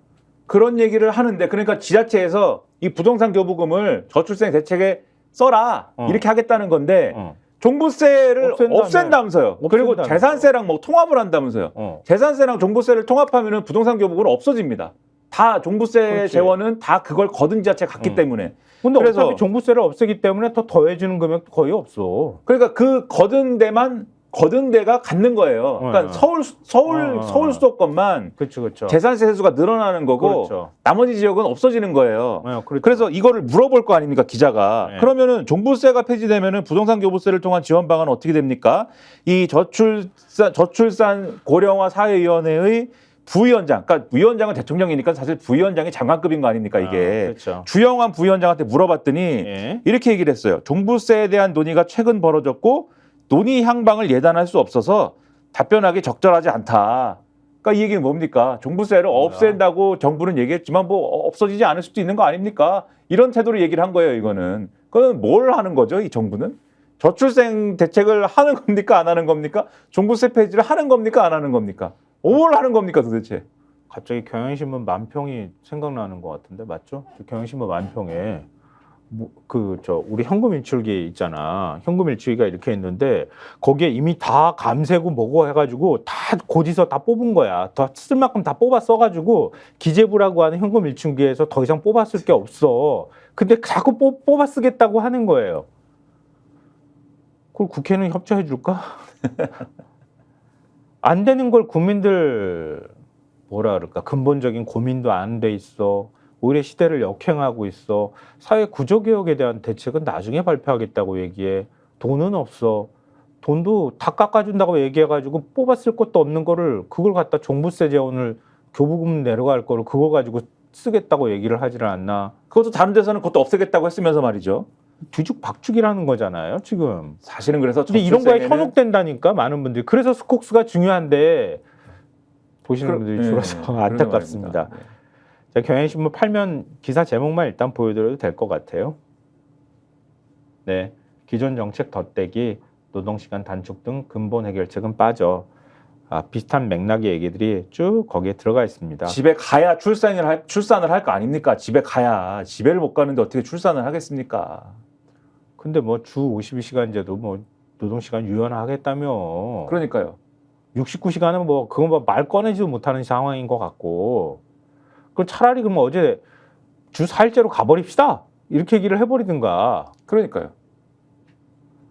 그런 얘기를 하는데 그러니까 지자체에서 이 부동산 교부금을 저출생 대책에 써라 이렇게 하겠다는 건데 종부세를 없앤다면서요. 그리고 재산세랑 뭐 통합을 한다면서요. 재산세랑 종부세를 통합하면 부동산 교부금은 없어집니다. 다 종부세 그렇지. 재원은 다 그걸 거둔 지자체 갔기 때문에. 근데 그래서 어차피 종부세를 없애기 때문에 더 더해주는 금액도 거의 없어. 그러니까 그 거둔 데가 갖는 거예요. 그러니까 서울 수도권만 그렇죠. 재산세 세수가 늘어나는 거고 그렇죠. 나머지 지역은 없어지는 거예요. 그렇죠. 그래서 이거를 물어볼 거 아닙니까 기자가. 네. 그러면은 종부세가 폐지되면은 부동산 교부세를 통한 지원 방안은 어떻게 됩니까? 이 저출산 고령화 사회위원회의 부위원장, 그러니까 위원장은 대통령이니까 사실 부위원장이 장관급인 거 아닙니까 이게. 그렇죠. 주영환 부위원장한테 물어봤더니 이렇게 얘기를 했어요. 종부세에 대한 논의가 최근 벌어졌고 논의 향방을 예단할 수 없어서 답변하기 적절하지 않다. 그러니까 이 얘기는 뭡니까? 종부세를 없앤다고 정부는 얘기했지만 뭐 없어지지 않을 수도 있는 거 아닙니까? 이런 태도로 얘기를 한 거예요, 이거는. 그건 뭘 하는 거죠, 이 정부는? 저출생 대책을 하는 겁니까? 안 하는 겁니까? 종부세 폐지를 하는 겁니까? 안 하는 겁니까? 뭘 하는 겁니까, 도대체? 갑자기 경향신문 만평이 생각나는 것 같은데, 맞죠? 경향신문 만평에 우리 현금 일출기 있잖아. 현금 일출기가 이렇게 있는데 거기에 이미 다 감세고 뭐고 해가지고 다 고지서 다 뽑은 거야. 더 쓸 만큼 다 뽑아 써가지고 기재부라고 하는 현금 일출기에서 더 이상 뽑았을 게 없어. 근데 자꾸 뽑아 쓰겠다고 하는 거예요. 그걸 국회는 협조해 줄까? 안 되는 걸 국민들 뭐라 그럴까? 근본적인 고민도 안 돼 있어. 오히려 시대를 역행하고 있어. 사회 구조개혁에 대한 대책은 나중에 발표하겠다고 얘기해. 돈은 없어. 돈도 다 깎아준다고 얘기해가지고 뽑았을 것도 없는 거를 그걸 갖다 종부세 재원을 교부금 내려갈 거를 그거 가지고 쓰겠다고 얘기를 하지를 않나. 그것도 다른 데서는 그것도 없애겠다고 했으면서 말이죠. 뒤죽박죽이라는 거잖아요, 지금. 사실은 그래서 근데 이런 거에 현혹된다니까 많은 분들이. 그래서 스콕스가 중요한데 보시는 분들이 줄어서 안타깝습니다. 자, 경향신문 8면 기사 제목만 일단 보여드려도 될 것 같아요. 네, 기존 정책 덧대기, 노동시간 단축 등 근본 해결책은 빠져. 비슷한 맥락의 얘기들이 쭉 거기에 들어가 있습니다. 집에 가야 출산을 할 거 아닙니까? 집에 가야. 집에를 못 가는데 어떻게 출산을 하겠습니까? 근데 뭐 주 52시간제도 뭐 노동시간 유연하겠다며. 그러니까요. 69시간은 뭐 그건 뭐 말 꺼내지도 못하는 상황인 것 같고. 그럼 차라리 그러면 어제 주 4일째로 가버립시다. 이렇게 얘기를 해버리든가. 그러니까요.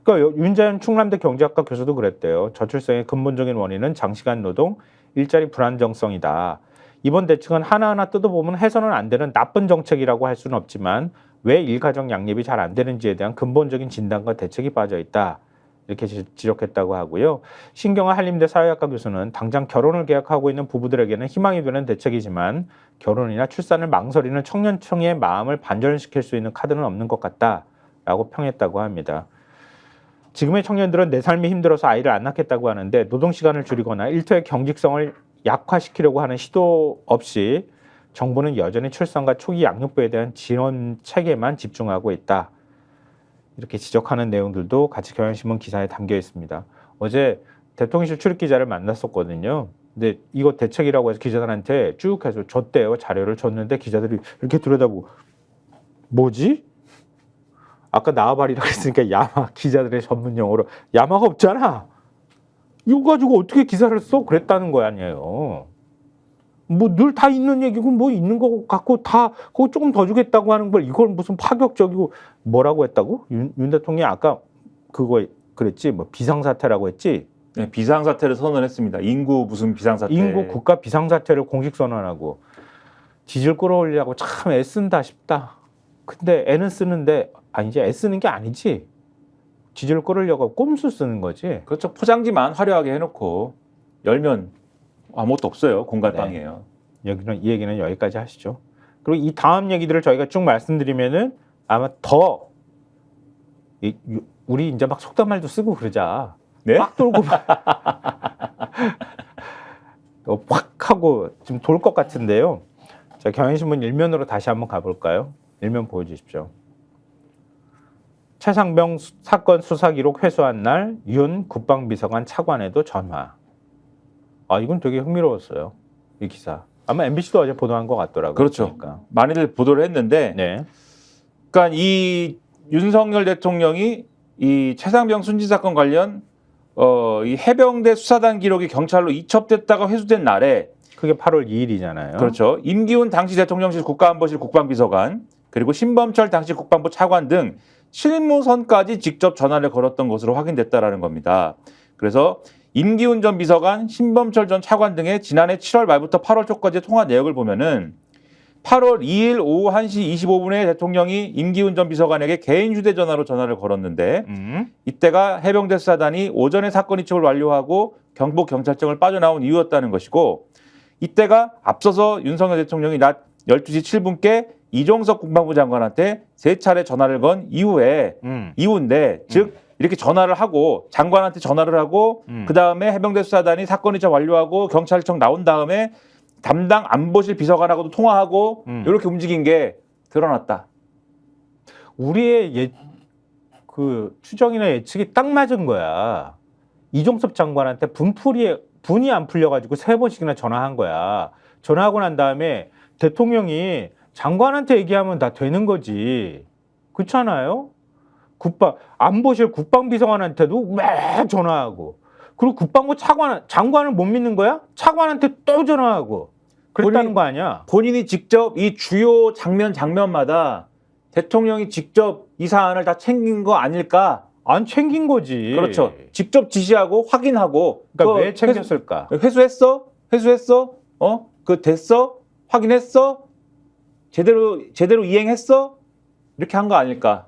그러니까 윤자연 충남대 경제학과 교수도 그랬대요. 저출생의 근본적인 원인은 장시간 노동, 일자리 불안정성이다. 이번 대책은 하나하나 뜯어보면 해서는 안 되는 나쁜 정책이라고 할 수는 없지만 왜 일가정 양립이 잘 안 되는지에 대한 근본적인 진단과 대책이 빠져 있다. 이렇게 지적했다고 하고요. 신경화 한림대 사회학과 교수는 당장 결혼을 계획하고 있는 부부들에게는 희망이 되는 대책이지만 결혼이나 출산을 망설이는 청년층의 마음을 반전시킬 수 있는 카드는 없는 것 같다라고 평했다고 합니다. 지금의 청년들은 내 삶이 힘들어서 아이를 안 낳겠다고 하는데 노동 시간을 줄이거나 일터의 경직성을 약화시키려고 하는 시도 없이 정부는 여전히 출산과 초기 양육부에 대한 지원 체계만 집중하고 있다. 이렇게 지적하는 내용들도 같이 경향신문 기사에 담겨 있습니다. 어제 대통령실 출입기자를 만났었거든요. 근데 이거 대책이라고 해서 기자들한테 쭉 해서 줬대요. 자료를 줬는데 기자들이 이렇게 들여다보고 뭐지? 아까 나와바리라고 했으니까 야마, 기자들의 전문 용어로 야마가 없잖아. 이거 가지고 어떻게 기사를 써? 그랬다는 거 아니에요. 뭐 늘 다 있는 얘기고 뭐 있는 거 갖고 다 그거 조금 더 주겠다고 하는 걸 이걸 무슨 파격적이고 뭐라고 했다고? 윤 대통령이 아까 그거 그랬지? 뭐 비상사태라고 했지? 네, 비상사태를 선언했습니다. 인구 무슨 비상사태. 인구 국가 비상사태를 공식 선언하고 지질 끌어올리려고 참 애쓴다 싶다. 근데 애는 쓰는데 이제 애쓰는 게 아니지. 지지를 끌으려고 꼼수 쓰는 거지. 그렇죠. 포장지만 화려하게 해놓고 열면 아무것도 없어요. 공갈빵이에요. 여기는 이 얘기는 여기까지 하시죠. 그리고 이 다음 얘기들을 저희가 쭉 말씀드리면은 아마 더 우리 이제 막 속단 말도 쓰고 그러자. 네? 막 돌고 확 하고 좀 돌 것 같은데요. 자, 경향신문 일면으로 다시 한번 가볼까요? 일면 보여주십시오. 최상병 사건 수사 기록 회수한 날 윤 국방비서관 차관에도 전화. 이건 되게 흥미로웠어요. 이 기사. 아마 MBC도 어제 보도한 것 같더라고요. 그렇죠. 그러니까. 많이들 보도를 했는데, 네. 그러니까 이 윤석열 대통령이 이 최상병 순진 사건 관련 이 해병대 수사단 기록이 경찰로 이첩됐다가 회수된 날에 그게 8월 2일이잖아요. 그렇죠. 임기훈 당시 대통령실 국가안보실 국방비서관 그리고 신범철 당시 국방부 차관 등 실무선까지 직접 전화를 걸었던 것으로 확인됐다라는 겁니다. 그래서 임기훈 전 비서관, 신범철 전 차관 등의 지난해 7월 말부터 8월 초까지 통화 내역을 보면은 8월 2일 오후 1시 25분에 대통령이 임기훈 전 비서관에게 개인 휴대전화로 전화를 걸었는데 이때가 해병대 수사단이 오전에 사건 이첩을 완료하고 경북 경찰청을 빠져나온 이유였다는 것이고 이때가 앞서서 윤석열 대통령이 낮 12시 7분께 이종석 국방부 장관한테 3차례 전화를 건 이후인데 즉 이렇게 전화를 하고 장관한테 전화를 하고 그다음에 해병대 수사단이 사건 이첩 완료하고 경찰청 나온 다음에 담당 안보실 비서관하고도 통화하고 이렇게 움직인 게 드러났다. 우리의 그 추정이나 예측이 딱 맞은 거야. 이종섭 장관한테 분이 안 풀려가지고 3번씩이나 전화한 거야. 전화하고 난 다음에 대통령이 장관한테 얘기하면 다 되는 거지. 그렇잖아요? 안보실 국방비서관한테도 매 전화하고 그리고 국방부 장관을 못 믿는 거야? 차관한테 또 전화하고 그랬다는 거 아니야? 본인이 직접 이 주요 장면마다 대통령이 직접 이 사안을 다 챙긴 거 아닐까? 안 챙긴 거지. 그렇죠. 직접 지시하고 확인하고. 그러니까 왜 챙겼을까? 회수했어? 그 됐어? 확인했어? 제대로 이행했어? 이렇게 한 거 아닐까?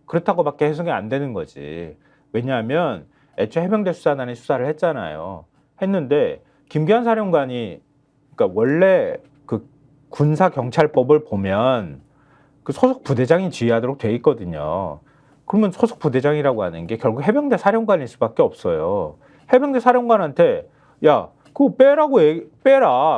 그렇다고밖에 해석이 안 되는 거지. 왜냐하면 애초에 해병대 수사단이 수사를 했잖아요. 했는데 김기환 사령관이 그러니까 원래 그 군사경찰법을 보면 그 소속 부대장이 지휘하도록 돼 있거든요. 그러면 소속 부대장이라고 하는 게 결국 해병대 사령관일 수밖에 없어요. 해병대 사령관한테 야 그거 빼라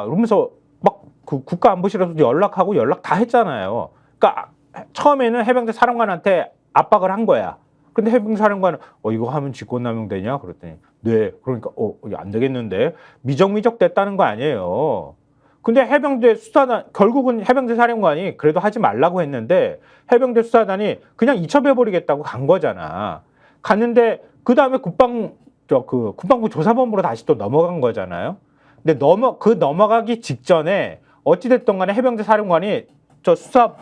그러면서 막 그 국가안보실에서 연락하고 연락 다 했잖아요. 그러니까 처음에는 해병대 사령관한테 압박을 한 거야. 근데 해병대 사령관은 이거 하면 직권남용 되냐? 그랬더니 네. 그러니까 안 되겠는데 미적미적 됐다는 거 아니에요. 근데 해병대 수사단 결국은 해병대 사령관이 그래도 하지 말라고 했는데 해병대 수사단이 그냥 이첩해버리겠다고 간 거잖아. 갔는데 그 다음에 국방부 조사본부로 다시 또 넘어간 거잖아요. 근데 넘어가기 직전에 어찌됐든 간에 해병대 사령관이 저 수사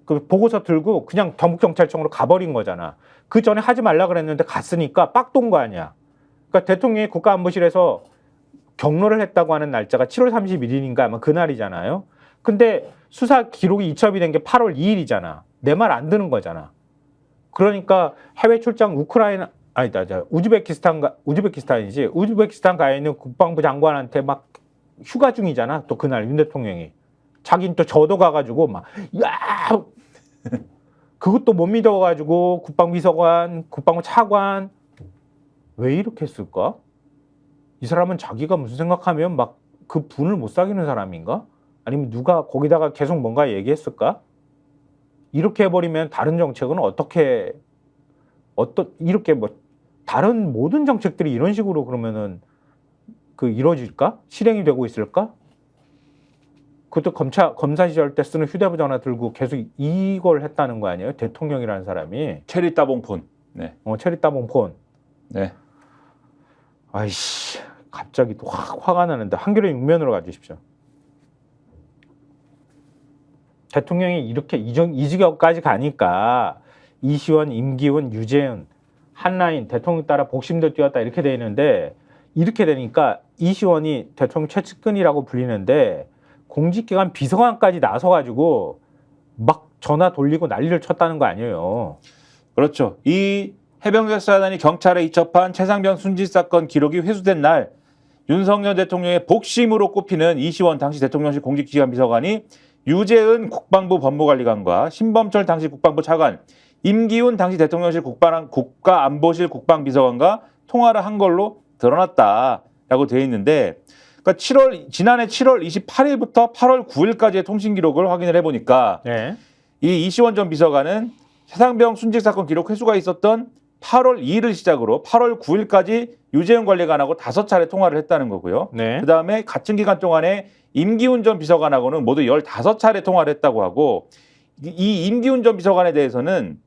그 보고서 들고 그냥 경북경찰청으로 가버린 거잖아. 그 전에 하지 말라 그랬는데 갔으니까 빡돈 거 아니야. 그러니까 대통령이 국가안보실에서 경로를 했다고 하는 날짜가 7월 31일인가 아마 그날이잖아요. 근데 수사 기록이 이첩이 된 게 8월 2일이잖아. 내 말 안 드는 거잖아. 그러니까 해외 출장 우즈베키스탄이지. 우즈베키스탄 가 있는 국방부 장관한테 막 휴가 중이잖아. 또 그날 윤 대통령이. 자기는 또 저도 가가지고 막, 야! 그것도 못 믿어가지고 국방비서관, 국방부 차관 왜 이렇게 했을까? 이 사람은 자기가 무슨 생각하면 막 그 분을 못 사귀는 사람인가? 아니면 누가 거기다가 계속 뭔가 얘기했을까? 이렇게 해버리면 다른 정책은 이렇게 뭐 다른 모든 정책들이 이런 식으로 그러면은 이루어질까? 실행이 되고 있을까? 그것도 검사 시절 때 쓰는 휴대전화 들고 계속 이걸 했다는 거 아니에요? 대통령이라는 사람이. 체리 따봉폰. 네. 체리 따봉폰. 네. 아이씨, 갑자기 또 화가 나는데 한겨레 6면으로 가주십시오. 대통령이 이렇게 이 지경까지 가니까 이시원, 임기훈, 유재은, 한라인 대통령 따라 복심도 뛰었다 이렇게 돼 있는데 이렇게 되니까 이시원이 대통령 최측근이라고 불리는데 공직기관 비서관까지 나서가지고 막 전화 돌리고 난리를 쳤다는 거 아니에요. 그렇죠. 이 해병대 수사단이 경찰에 이첩한 최상병 순직 사건 기록이 회수된 날 윤석열 대통령의 복심으로 꼽히는 이시원 당시 대통령실 공직기관 비서관이 유재은 국방부 법무관리관과 신범철 당시 국방부 차관, 임기훈 당시 대통령실 국가안보실 국방비서관과 통화를 한 걸로 드러났다라고 되어 있는데 그러니까 지난해 7월 28일부터 8월 9일까지의 통신 기록을 확인을 해보니까 네. 이 이시원 전 비서관은 최상병 순직 사건 기록 회수가 있었던 8월 2일을 시작으로 8월 9일까지 유재은 관리관하고 5차례 통화를 했다는 거고요. 네. 그다음에 같은 기간 동안에 임기훈 전 비서관하고는 모두 15차례 통화를 했다고 하고 이 임기훈 전 비서관에 대해서는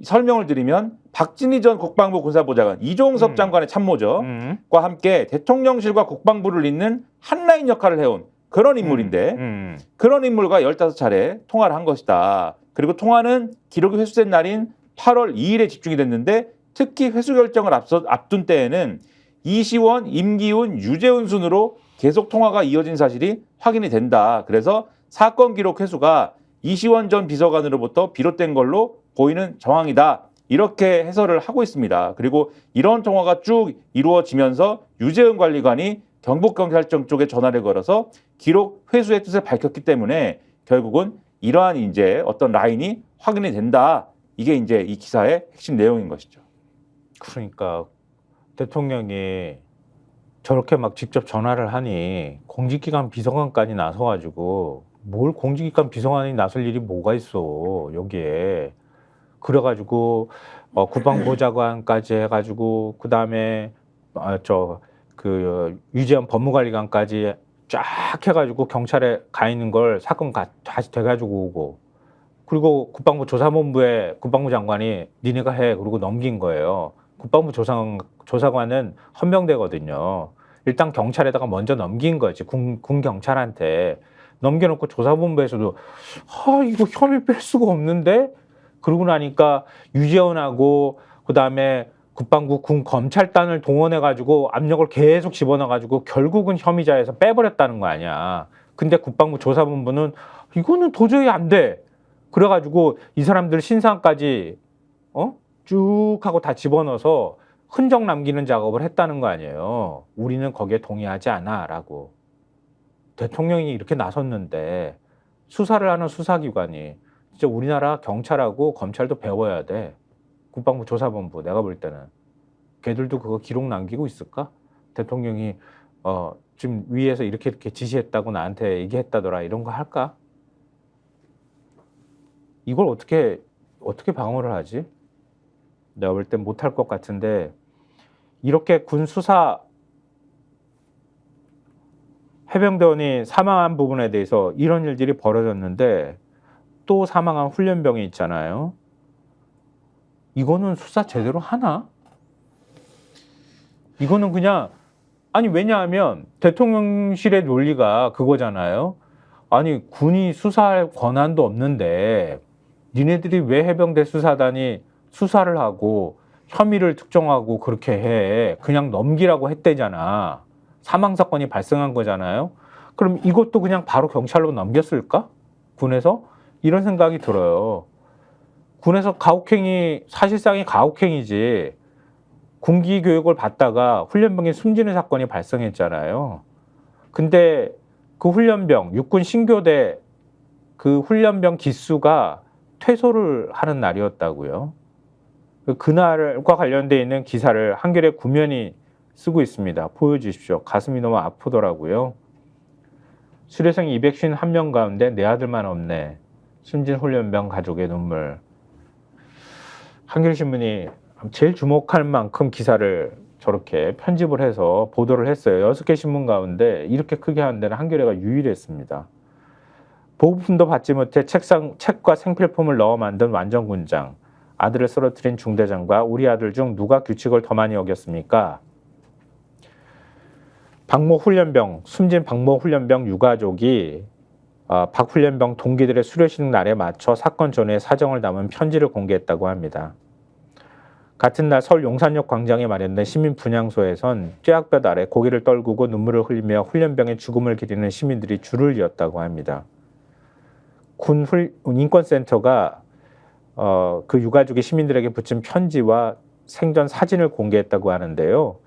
설명을 드리면 박진희 전 국방부 군사보좌관, 이종섭 장관의 참모죠. 과 함께 대통령실과 국방부를 잇는 한라인 역할을 해온 그런 인물인데 그런 인물과 15차례 통화를 한 것이다. 그리고 통화는 기록이 회수된 날인 8월 2일에 집중이 됐는데 특히 회수 결정을 앞둔 때에는 이시원, 임기훈, 유재훈 순으로 계속 통화가 이어진 사실이 확인이 된다. 그래서 사건 기록 회수가 이시원 전 비서관으로부터 비롯된 걸로 보이는 정황이다. 이렇게 해설을 하고 있습니다. 그리고 이런 통화가 쭉 이루어지면서 유재은 관리관이 경북경찰청 쪽에 전화를 걸어서 기록 회수의 뜻을 밝혔기 때문에 결국은 이러한 이제 어떤 라인이 확인이 된다. 이게 이제 이 기사의 핵심 내용인 것이죠. 그러니까 대통령이 저렇게 막 직접 전화를 하니 공직기관 비서관까지 나서가지고 뭘 공직기관 비서관이 나설 일이 뭐가 있어 여기에. 그래가지고 국방보좌관까지 해가지고 그 다음에 유재현 법무관리관까지 쫙 해가지고 경찰에 가 있는 걸 사건 다시 돼가지고 오고 그리고 국방부 조사본부에 국방부 장관이 니네가 해 그러고 넘긴 거예요. 국방부 조사관은 헌병대거든요. 일단 경찰에다가 먼저 넘긴 거지. 군 경찰한테 넘겨놓고 조사본부에서도 이거 혐의 뺄 수가 없는데 그러고 나니까 유재원하고 그다음에 국방부 군 검찰단을 동원해가지고 압력을 계속 집어넣어가지고 결국은 혐의자에서 빼버렸다는 거 아니야. 근데 국방부 조사본부는 이거는 도저히 안 돼. 그래가지고 이 사람들 신상까지 쭉 하고 다 집어넣어서 흔적 남기는 작업을 했다는 거 아니에요. 우리는 거기에 동의하지 않아라고. 대통령이 이렇게 나섰는데 수사를 하는 수사기관이 진짜 우리나라 경찰하고 검찰도 배워야 돼. 국방부 조사본부 내가 볼 때는 걔들도 그거 기록 남기고 있을까? 대통령이 지금 위에서 이렇게 지시했다고 나한테 얘기했다더라 이런 거 할까? 이걸 어떻게 방어를 하지? 내가 볼 땐 못할 것 같은데 이렇게 군 수사 해병대원이 사망한 부분에 대해서 이런 일들이 벌어졌는데 또 사망한 훈련병이 있잖아요. 이거는 수사 제대로 하나? 이거는 그냥 왜냐하면 대통령실의 논리가 그거잖아요. 아니 군이 수사할 권한도 없는데 니네들이 왜 해병대 수사단이 수사를 하고 혐의를 특정하고 그렇게 해. 그냥 넘기라고 했대잖아. 사망사건이 발생한 거잖아요. 그럼 이것도 그냥 바로 경찰로 넘겼을까? 군에서? 이런 생각이 들어요. 군에서 가혹행위, 사실상의 가혹행위지. 군기 교육을 받다가 훈련병이 숨지는 사건이 발생했잖아요. 근데 그 훈련병, 육군 신교대 그 훈련병 기수가 퇴소를 하는 날이었다고요. 그날과 관련돼 있는 기사를 한겨레 구면이 쓰고 있습니다. 보여주십시오. 가슴이 너무 아프더라고요. 수료생 251명 가운데 내 아들만 없네. 숨진 훈련병 가족의 눈물. 한겨레신문이 제일 주목할 만큼 기사를 저렇게 편집을 해서 보도를 했어요. 6개 신문 가운데 이렇게 크게 한 데는 한겨레가 유일했습니다. 보급품도 받지 못해 책과 생필품을 넣어 만든 완전군장. 아들을 쓰러뜨린 중대장과 우리 아들 중 누가 규칙을 더 많이 어겼습니까? 박모 훈련병, 숨진 박모 훈련병 유가족이 박 훈련병 동기들의 수료식 날에 맞춰 사건 전후의 사정을 담은 편지를 공개했다고 합니다. 같은 날 서울 용산역 광장에 마련된 시민 분향소에선 쇠약볕 아래 고개를 떨구고 눈물을 흘리며 훈련병의 죽음을 기리는 시민들이 줄을 이었다고 합니다. 군 인권센터가 그 유가족이 시민들에게 붙인 편지와 생전 사진을 공개했다고 하는데요.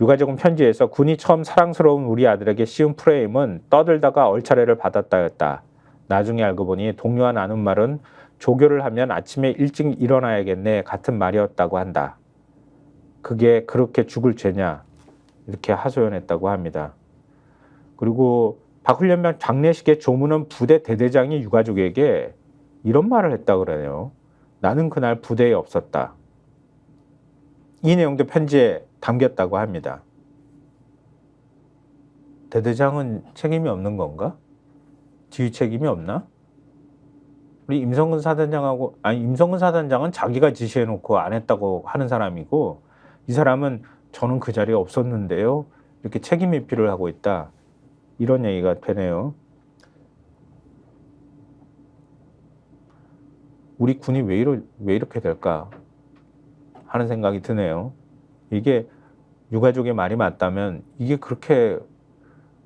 유가족은 편지에서 군이 처음 사랑스러운 우리 아들에게 씌운 프레임은 떠들다가 얼차례를 받았다였다. 나중에 알고 보니 동료와 나눈 말은 조교를 하면 아침에 일찍 일어나야겠네 같은 말이었다고 한다. 그게 그렇게 죽을 죄냐 이렇게 하소연했다고 합니다. 그리고 박훈련병 장례식에 조문은 부대 대대장이 유가족에게 이런 말을 했다고 그러네요. 나는 그날 부대에 없었다. 이 내용도 편지에 담겼다고 합니다. 대대장은 책임이 없는 건가? 지휘 책임이 없나? 우리 임성근 사단장은 자기가 지시해놓고 안 했다고 하는 사람이고 이 사람은 저는 그 자리에 없었는데요. 이렇게 책임 회피를 하고 있다. 이런 얘기가 되네요. 우리 군이 왜 이렇게 될까 하는 생각이 드네요. 이게 유가족의 말이 맞다면 이게 그렇게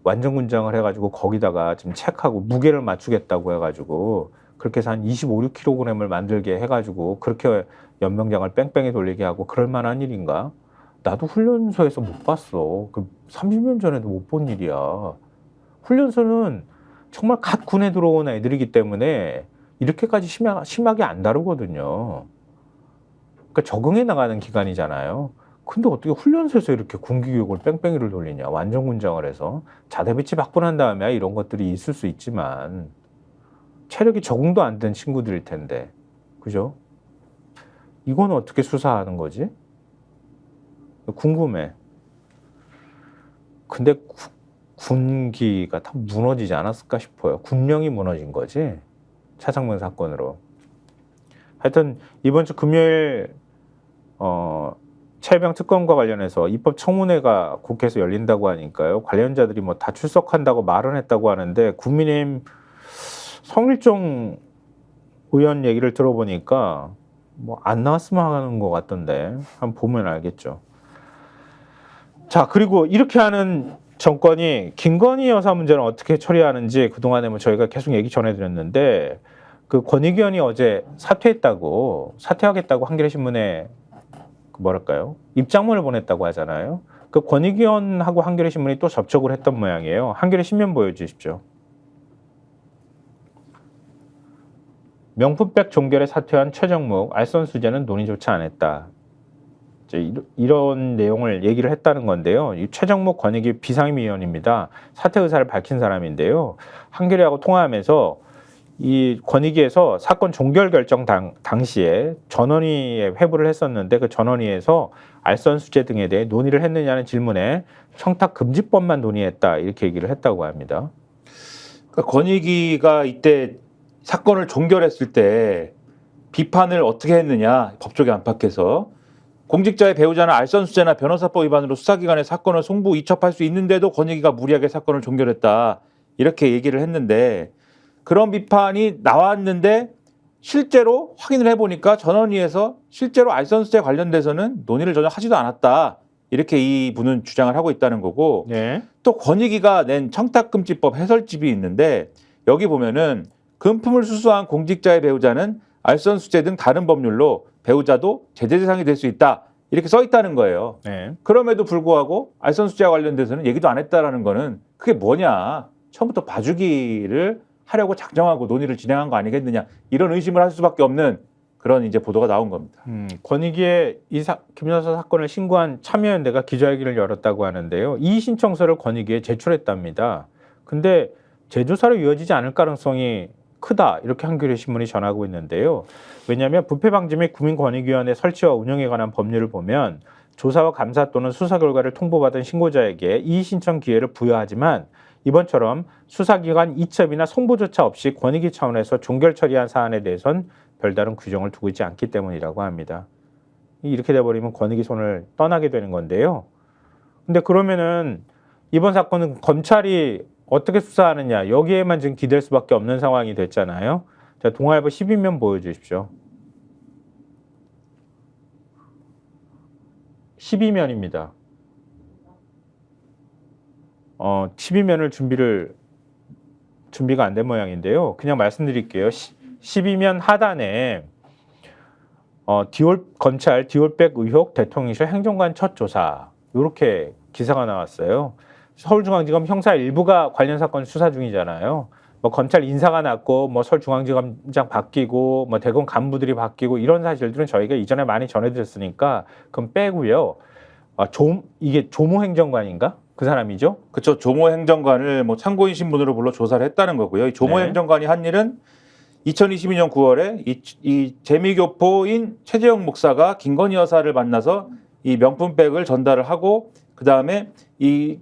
완전군장을 해가지고 거기다가 지금 책하고 무게를 맞추겠다고 해가지고 그렇게 해서 한 25, 6kg을 만들게 해가지고 그렇게 연명장을 뺑뺑이 돌리게 하고 그럴 만한 일인가? 나도 훈련소에서 못 봤어. 그 30년 전에도 못 본 일이야. 훈련소는 정말 갓 군에 들어온 애들이기 때문에 이렇게까지 심하게 안 다루거든요. 그러니까 적응해 나가는 기간이잖아요. 근데 어떻게 훈련소에서 이렇게 군기교육을 뺑뺑이를 돌리냐. 완전군장을 해서. 자대 배치 받고 난 다음에 이런 것들이 있을 수 있지만 체력이 적응도 안 된 친구들일 텐데. 그죠? 이건 어떻게 수사하는 거지? 궁금해. 근데 군기가 다 무너지지 않았을까 싶어요. 군령이 무너진 거지. 차상문 사건으로. 하여튼 이번 주 금요일 최혜병 특검과 관련해서 입법청문회가 국회에서 열린다고 하니까요. 관련자들이 뭐 다 출석한다고 말은 했다고 하는데 국민의힘 성일종 의원 얘기를 들어보니까 뭐 안 나왔으면 하는 것 같던데 한번 보면 알겠죠. 자, 그리고 이렇게 하는 정권이 김건희 여사 문제는 어떻게 처리하는지 그동안에 뭐 저희가 계속 얘기 전해드렸는데 그 권익위원이 어제 사퇴하겠다고 한겨레신문에 뭐랄까요? 입장문을 보냈다고 하잖아요. 그 권익위원하고 한겨레신문이 또 접촉을 했던 모양이에요. 한겨레신문 보여주십시오. 명품백 종결에 사퇴한 최정묵, 알선수재는 논의조차 안 했다. 이런 내용을 얘기를 했다는 건데요. 이 최정묵 권익위 비상임위원입니다. 사퇴 의사를 밝힌 사람인데요. 한겨레하고 통화하면서 이 권익위에서 사건 종결 결정 당시에 전원위에 회부를 했었는데 그 전원위에서 알선수재 등에 대해 논의를 했느냐는 질문에 청탁금지법만 논의했다 이렇게 얘기를 했다고 합니다. 그러니까 권익위가 이때 사건을 종결했을 때 비판을 어떻게 했느냐 법조계 안팎에서 공직자의 배우자는 알선수재나 변호사법 위반으로 수사기관에 사건을 송부 이첩할 수 있는데도 권익위가 무리하게 사건을 종결했다 이렇게 얘기를 했는데 그런 비판이 나왔는데 실제로 확인을 해보니까 전원위에서 실제로 알선수재 관련돼서는 논의를 전혀 하지도 않았다 이렇게 이분은 주장을 하고 있다는 거고 네. 또 권익위가 낸 청탁금지법 해설집이 있는데 여기 보면은 금품을 수수한 공직자의 배우자는 알선수재 등 다른 법률로 배우자도 제재 대상이 될 수 있다 이렇게 써 있다는 거예요. 네. 그럼에도 불구하고 알선수재와 관련돼서는 얘기도 안 했다라는 거는 그게 뭐냐 처음부터 봐주기를 하려고 작정하고 논의를 진행한 거 아니겠느냐 이런 의심을 할 수밖에 없는 그런 이제 보도가 나온 겁니다. 권익위에 김 여사 사건을 신고한 참여연대가 기자회견을 열었다고 하는데요. 이의 신청서를 권익위에 제출했답니다. 근데 재조사로 이어지지 않을 가능성이 크다 이렇게 한겨레 신문이 전하고 있는데요. 왜냐하면 부패방지 및 국민권익위원회 설치와 운영에 관한 법률을 보면 조사와 감사 또는 수사 결과를 통보받은 신고자에게 이의 신청 기회를 부여하지만 이번처럼 수사기관 이첩이나 송부조차 없이 권익위 차원에서 종결 처리한 사안에 대해선 별다른 규정을 두고 있지 않기 때문이라고 합니다. 이렇게 돼버리면 권익위 손을 떠나게 되는 건데요. 근데 그러면은 이번 사건은 검찰이 어떻게 수사하느냐 여기에만 지금 기댈 수밖에 없는 상황이 됐잖아요. 자, 동아일보 12면 보여주십시오. 12면입니다. 12면을 준비가 안 된 모양인데요. 그냥 말씀드릴게요. 12면 하단에 검찰 디올백 의혹 대통령실 행정관 첫 조사 이렇게 기사가 나왔어요. 서울중앙지검 형사 일부가 관련 사건 수사 중이잖아요. 뭐 검찰 인사가 났고 뭐 서울중앙지검장 바뀌고 뭐 대검 간부들이 바뀌고 이런 사실들은 저희가 이전에 많이 전해드렸으니까 그럼 빼고요. 이게 조모 행정관인가? 그 사람이죠? 그렇죠. 조모 행정관을 뭐 참고인 신분으로 불러 조사를 했다는 거고요. 이 조모 네. 행정관이 한 일은 2022년 9월에 이 재미교포인 최재형 목사가 김건희 여사를 만나서 이 명품백을 전달을 하고 그 다음에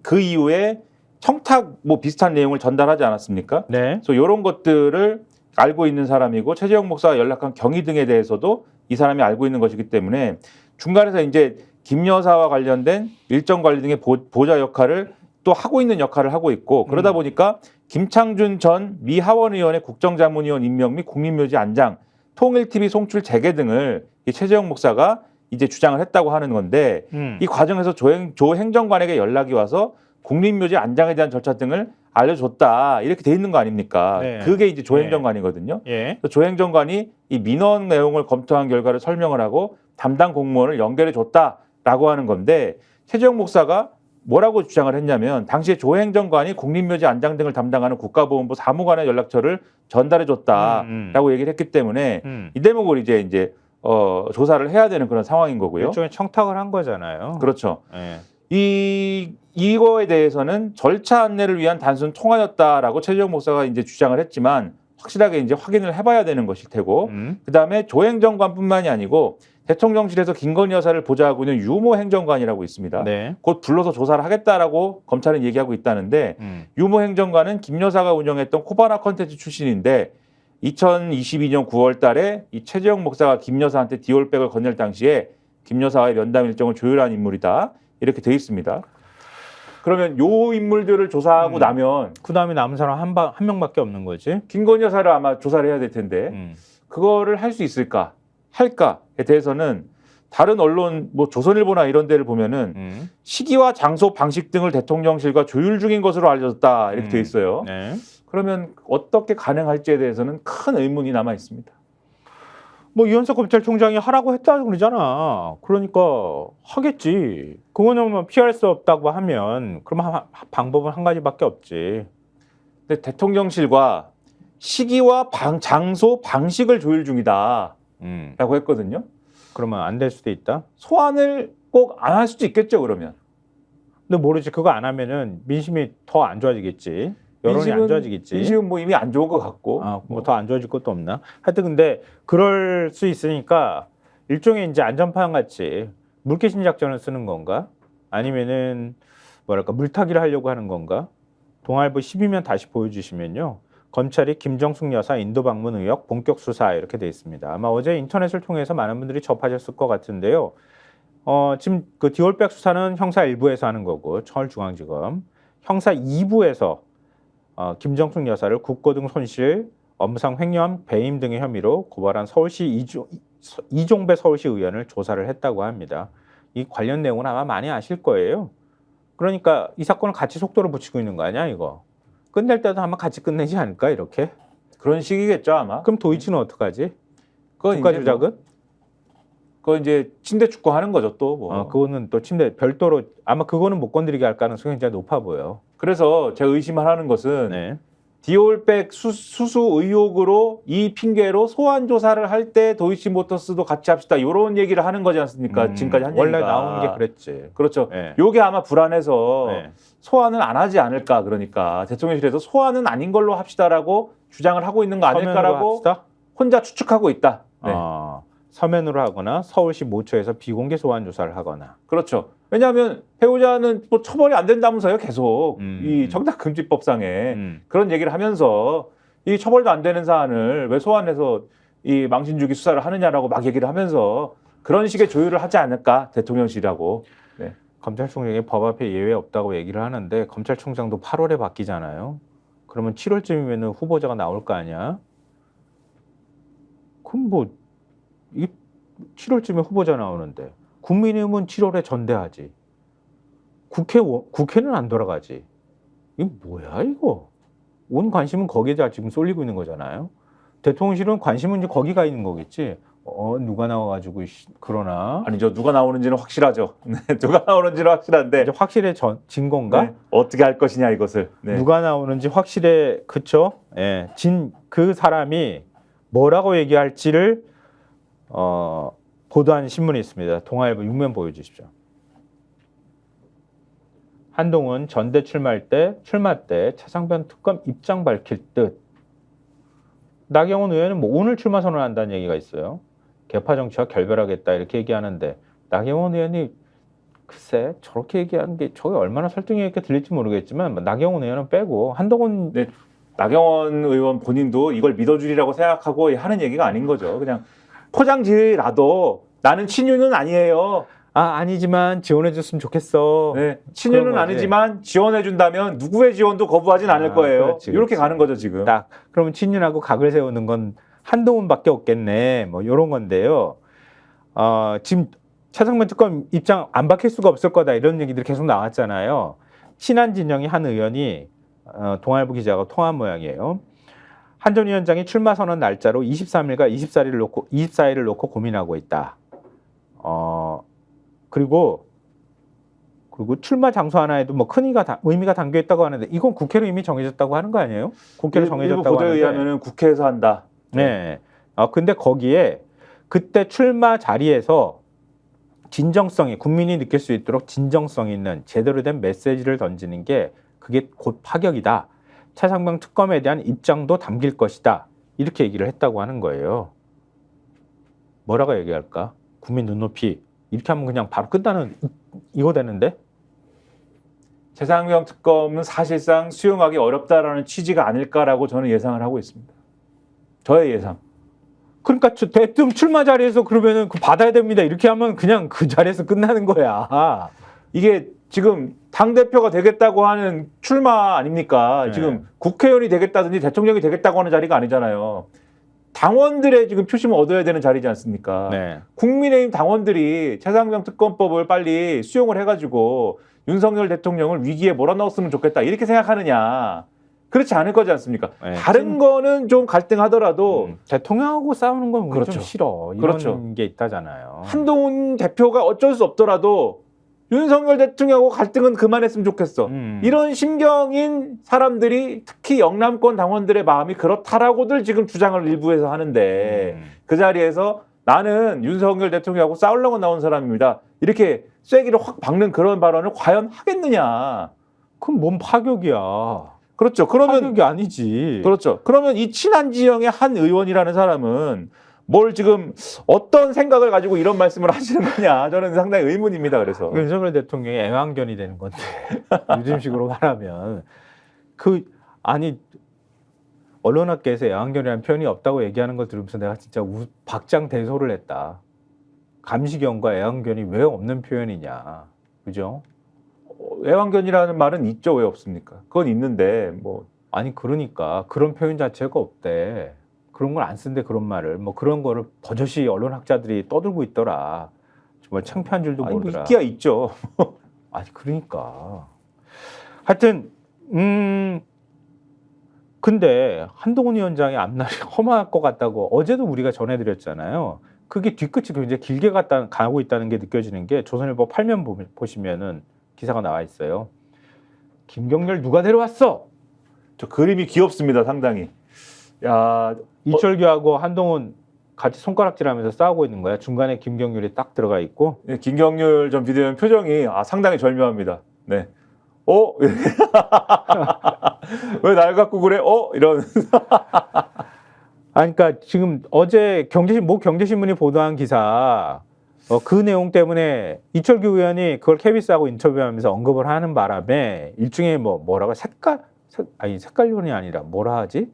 그 이후에 청탁 뭐 비슷한 내용을 전달하지 않았습니까? 네. 그래서 이런 것들을 알고 있는 사람이고 최재형 목사가 연락한 경위 등에 대해서도 이 사람이 알고 있는 것이기 때문에 중간에서 이제 김 여사와 관련된 일정 관리 등의 보좌 역할을 또 하고 있는 역할을 하고 있고 그러다 보니까 김창준 전 미 하원의원의 국정자문위원 임명 및 국민묘지 안장, 통일TV 송출 재개 등을 이 최재형 목사가 이제 주장을 했다고 하는 건데 이 과정에서 조 행정관에게 연락이 와서 국민묘지 안장에 대한 절차 등을 알려줬다 이렇게 돼 있는 거 아닙니까? 네. 그게 이제 조 행정관이거든요. 예. 조 행정관이 이 민원 내용을 검토한 결과를 설명을 하고 담당 공무원을 연결해 줬다라고 하는 건데 최재형 목사가 뭐라고 주장을 했냐면 당시에 조 행정관이 국립묘지 안장 등을 담당하는 국가보훈부 사무관의 연락처를 전달해 줬다라고 얘기를 했기 때문에 이 대목을 이제 조사를 해야 되는 그런 상황인 거고요. 일종의 청탁을 한 거잖아요. 그렇죠. 예. 이거에 대해서는 절차 안내를 위한 단순 통화였다라고 최재형 목사가 이제 주장을 했지만 확실하게 이제 확인을 해봐야 되는 것일 테고 그다음에 조 행정관뿐만이 아니고 대통령실에서 김건희 여사를 보좌하고 있는 유모 행정관이라고 있습니다. 네. 곧 불러서 조사를 하겠다라고 검찰은 얘기하고 있다는데 유모 행정관은 김 여사가 운영했던 코바나 컨텐츠 출신인데 2022년 9월 달에 이 최재형 목사가 김 여사한테 디올백을 건넬 당시에 김 여사와의 면담 일정을 조율한 인물이다. 이렇게 돼 있습니다. 그러면 요 인물들을 조사하고 나면 그 다음에 남은 사람 한 명밖에 없는 거지. 김건희 여사를 아마 조사를 해야 될 텐데 그거를 할 수 있을까? 할까에 대해서는 다른 언론 뭐 조선일보나 이런 데를 보면은 시기와 장소 방식 등을 대통령실과 조율 중인 것으로 알려졌다 이렇게 돼 있어요. 네. 그러면 어떻게 가능할지에 대해서는 큰 의문이 남아 있습니다. 뭐 이현석 검찰총장이 하라고 했다고 그러잖아. 그러니까 하겠지. 그거는 뭐 피할 수 없다고 하면 그럼 방법은 한 가지밖에 없지. 근데 대통령실과 시기와 장소 방식을 조율 중이다라고 했거든요. 그러면 안 될 수도 있다. 소환을 꼭 안 할 수도 있겠죠. 그러면. 근데 모르지. 그거 안 하면은 민심이 더 안 좋아지겠지. 여론이 안 좋아지겠지. 민심은 뭐 이미 안 좋은 것 같고. 뭐 더 안 좋아질 것도 없나? 하여튼 근데 그럴 수 있으니까 일종의 이제 안전판 같이 물귀신 작전을 쓰는 건가? 아니면은 뭐랄까 물타기를 하려고 하는 건가? 동아일보 12면 다시 보여주시면요. 검찰이 김정숙 여사 인도 방문 의혹 본격 수사 이렇게 돼 있습니다. 아마 어제 인터넷을 통해서 많은 분들이 접하셨을 것 같은데요. 지금 그 디올백 수사는 형사 1부에서 하는 거고 서울중앙지검 형사 2부에서 김정숙 여사를 국고등 손실, 업무상 횡령, 배임 등의 혐의로 고발한 서울시 이종배 서울시 의원을 조사를 했다고 합니다. 이 관련 내용은 아마 많이 아실 거예요. 그러니까 이 사건을 같이 속도를 붙이고 있는 거 아니야 이거. 끝낼 때도 아마 같이 끝내지 않을까 이렇게. 그런 식이겠죠 아마. 그럼 도이치는 어떡하지? 그건 국가 조작은? 그거 이제 침대 축구 하는 거죠 또. 뭐. 그거는 또 침대 별도로 아마 그거는 못 건드리게 할 가능성이 굉장히 높아 보여. 그래서 제가 의심을 하는 것은 네. 디올백 수수 의혹으로 이 핑계로 소환 조사를 할 때 도이치모터스도 같이 합시다. 이런 얘기를 하는 거지 않습니까? 지금까지 한 원래 얘기가. 나온 게 그랬지. 그렇죠. 네. 요게 아마 불안해서 네. 소환은 안 하지 않을까. 그러니까 대통령실에서 소환은 아닌 걸로 합시다라고 주장을 하고 있는 거 아닐까라고 합시다? 혼자 추측하고 있다. 네. 서면으로 하거나 서울시 모처에서 비공개 소환 조사를 하거나. 그렇죠. 왜냐하면 배우자는 뭐 처벌이 안 된다면서요. 계속 이 정당금지법상에 그런 얘기를 하면서 이 처벌도 안 되는 사안을 왜 소환해서 이 망신주기 수사를 하느냐라고 막 얘기를 하면서 그런 식의 조율을 하지 않을까 대통령실이라고. 네. 검찰총장이 법 앞에 예외 없다고 얘기를 하는데 검찰총장도 8월에 바뀌잖아요. 그러면 7월쯤이면 후보자가 나올 거 아니야? 그럼 뭐 이 7월쯤에 후보자 나오는데 국민의힘은 7월에 전대하지. 국회는 안 돌아가지. 이게 뭐야 이거? 온 관심은 거기에다 지금 쏠리고 있는 거잖아요. 대통령실은 관심은 이제 거기가 있는 거겠지. 누가 나와가지고 그러나 아니죠. 누가 나오는지는 확실하죠. 네, 누가 나오는지는 확실한데 이제 확실해진 건가? 네, 어떻게 할 것이냐 이것을. 네. 누가 나오는지 확실해. 그쵸? 예, 그 사람이 뭐라고 얘기할지를 보도한 신문이 있습니다. 동아일보 6면 보여주십시오. 한동훈 전대 출마 때 차상변 특검 입장 밝힐 듯. 나경원 의원은 뭐 오늘 출마 선언한다는 얘기가 있어요. 개파 정치와 결별하겠다 이렇게 얘기하는데 나경원 의원이 글쎄 저렇게 얘기하는 게 저게 얼마나 설득력 있게 들릴지 모르겠지만 나경원 의원은 빼고 한동훈 네, 나경원 의원 본인도 이걸 믿어주리라고 생각하고 하는 얘기가 아닌 거죠. 그냥 포장지라도 나는 친윤은 아니에요. 아니지만 지원해줬으면 좋겠어. 네, 친윤은 아니지만 지원해준다면 누구의 지원도 거부하진 않을 거예요. 그렇지. 이렇게 가는 거죠 지금. 딱 그러면 친윤하고 각을 세우는 건 한동훈밖에 없겠네. 뭐 이런 건데요. 지금 차상면 특검 입장 안 밝힐 수가 없을 거다 이런 얘기들이 계속 나왔잖아요. 친한 진영의 한 의원이 동아일보 기자가 통화한 모양이에요. 한 전 위원장이 출마 선언 날짜로 23일과 24일을 놓고 고민하고 있다. 그리고 출마 장소 하나에도 뭐 큰 의미가 담겨 있다고 하는데 이건 국회로 이미 정해졌다고 하는 거 아니에요? 국회로 정해졌다고 일부 보도에 하는데. 의하면은 국회에서 한다. 네. 근데 거기에 그때 출마 자리에서 국민이 느낄 수 있도록 진정성 있는 제대로 된 메시지를 던지는 게 그게 곧 파격이다. 차상병 특검에 대한 입장도 담길 것이다. 이렇게 얘기를 했다고 하는 거예요. 뭐라고 얘기할까? 국민 눈높이. 이렇게 하면 그냥 바로 끝나는 이거 되는데? 차상병 특검은 사실상 수용하기 어렵다라는 취지가 아닐까라고 저는 예상을 하고 있습니다. 저의 예상. 그러니까 대통령 출마 자리에서 그러면은 받아야 됩니다. 이렇게 하면 그냥 그 자리에서 끝나는 거야. 이게 지금 당대표가 되겠다고 하는 출마 아닙니까? 네. 지금 국회의원이 되겠다든지 대통령이 되겠다고 하는 자리가 아니잖아요. 당원들의 지금 표심을 얻어야 되는 자리지 않습니까? 네. 국민의힘 당원들이 차상병 특검법을 빨리 수용을 해가지고 윤석열 대통령을 위기에 몰아넣었으면 좋겠다 이렇게 생각하느냐. 그렇지 않을 거지 않습니까? 네. 다른 거는 좀 갈등하더라도 대통령하고 싸우는 건 우리 그렇죠. 좀 싫어. 이런 그렇죠. 게 있다잖아요. 한동훈 대표가 어쩔 수 없더라도 윤석열 대통령하고 갈등은 그만했으면 좋겠어. 이런 심경인 사람들이 특히 영남권 당원들의 마음이 그렇다라고들 지금 주장을 일부에서 하는데 그 자리에서 나는 윤석열 대통령하고 싸우려고 나온 사람입니다. 이렇게 쐐기를 확 박는 그런 발언을 과연 하겠느냐. 그럼 뭔 파격이야. 그렇죠. 그러면 파격이 아니지. 그렇죠. 그러면 이 친한 지형의 한 의원이라는 사람은 뭘 지금 어떤 생각을 가지고 이런 말씀을 하시는 거냐 저는 상당히 의문입니다. 그래서 윤석열 대통령이 애완견이 되는 건데 요즘식으로 말하면 언론학계에서 애완견이라는 표현이 없다고 얘기하는 걸 들으면서 내가 진짜 박장대소를 했다. 감시견과 애완견이 왜 없는 표현이냐, 그죠? 애완견이라는 말은 있죠. 왜 없습니까? 그건 있는데 뭐 아니 그러니까 그런 표현 자체가 없대. 그런 걸 안 쓴대 그런 말을. 뭐 그런 거를 버젓이 언론학자들이 떠들고 있더라. 정말 창피한 줄도 아니, 모르더라. 뭐 있기야 있죠. 아니 그러니까. 하여튼 근데 한동훈 위원장의 앞날이 험할 것 같다고 어제도 우리가 전해드렸잖아요. 그게 뒤끝이 굉장히 길게 가고 있다는 게 느껴지는 게 조선일보 8면 보시면은 기사가 나와 있어요. 김경렬 누가 데려왔어? 저 그림이 귀엽습니다, 상당히. 야, 이철규하고 한동훈 같이 손가락질하면서 싸우고 있는 거야. 중간에 김경률이 딱 들어가 있고. 예, 김경률 전 비대위원 표정이 상당히 절묘합니다. 네. 왜 날 갖고 그래? 이런. 그러니까 지금 어제 모 경제신문이 보도한 기사 그 내용 때문에 이철규 의원이 그걸 KBS하고 인터뷰하면서 언급을 하는 바람에 일종의 뭐라고 색깔론이 아니라 뭐라 하지?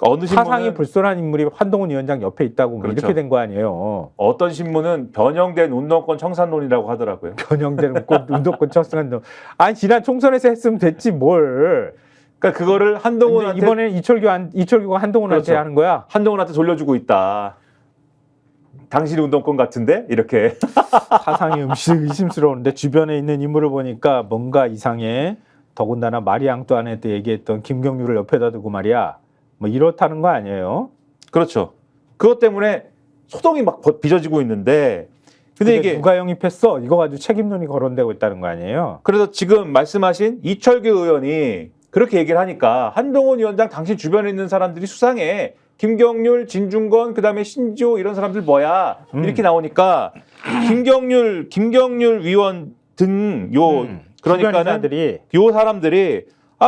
어느 사상이 신문은 불손한 인물이 한동훈 위원장 옆에 있다고 뭐 그렇죠. 이렇게 된 거 아니에요. 어떤 신문은 변형된 운동권 청산론이라고 하더라고요. 변형되는 운동권 청산론. 아니 지난 총선에서 했으면 됐지 뭘. 그러니까 그거를 한동훈한테 이번에 이철규가 한동훈한테 그렇죠. 하는 거야. 한동훈한테 돌려주고 있다. 당신이 운동권 같은데 이렇게. 사상이 의심스러운데 주변에 있는 인물을 보니까 뭔가 이상해. 더군다나 마리 앙뚜아네트 얘기했던 김경률을 옆에다 두고 말이야. 뭐 이렇다는 거 아니에요? 그렇죠. 그것 때문에 소동이 막 빚어지고 있는데 근데 이게 누가 영입했어? 이거 가지고 책임론이 거론되고 있다는 거 아니에요? 그래서 지금 말씀하신 이철규 의원이 그렇게 얘기를 하니까 한동훈 위원장 당신 주변에 있는 사람들이 수상해. 김경률, 진중권, 그다음에 신지호 이런 사람들 뭐야? 이렇게 나오니까 김경률 위원 등 그러니까는 요 사람들이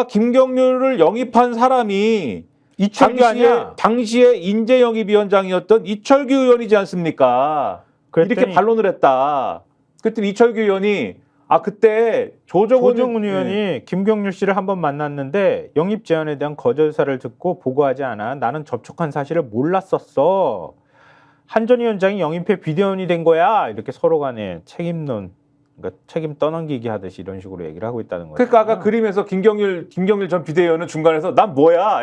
김경률을 영입한 사람이 이철규 아니야? 당시에 인재영입위원장이었던 이철규 의원이지 않습니까? 이렇게 반론을 했다. 그랬더니 이철규 의원이 그때 조정훈 의원이 김경률 씨를 한번 만났는데 영입 제안에 대한 거절사를 듣고 보고하지 않아 나는 접촉한 사실을 몰랐었어. 한 전 위원장이 영입해 비대위원이 된 거야. 이렇게 서로 간에 책임론, 그러니까 책임 떠넘기기 하듯이 이런 식으로 얘기를 하고 있다는 거죠. 그러니까 아까 그림에서 김경률 전 비대위원은 중간에서 난 뭐야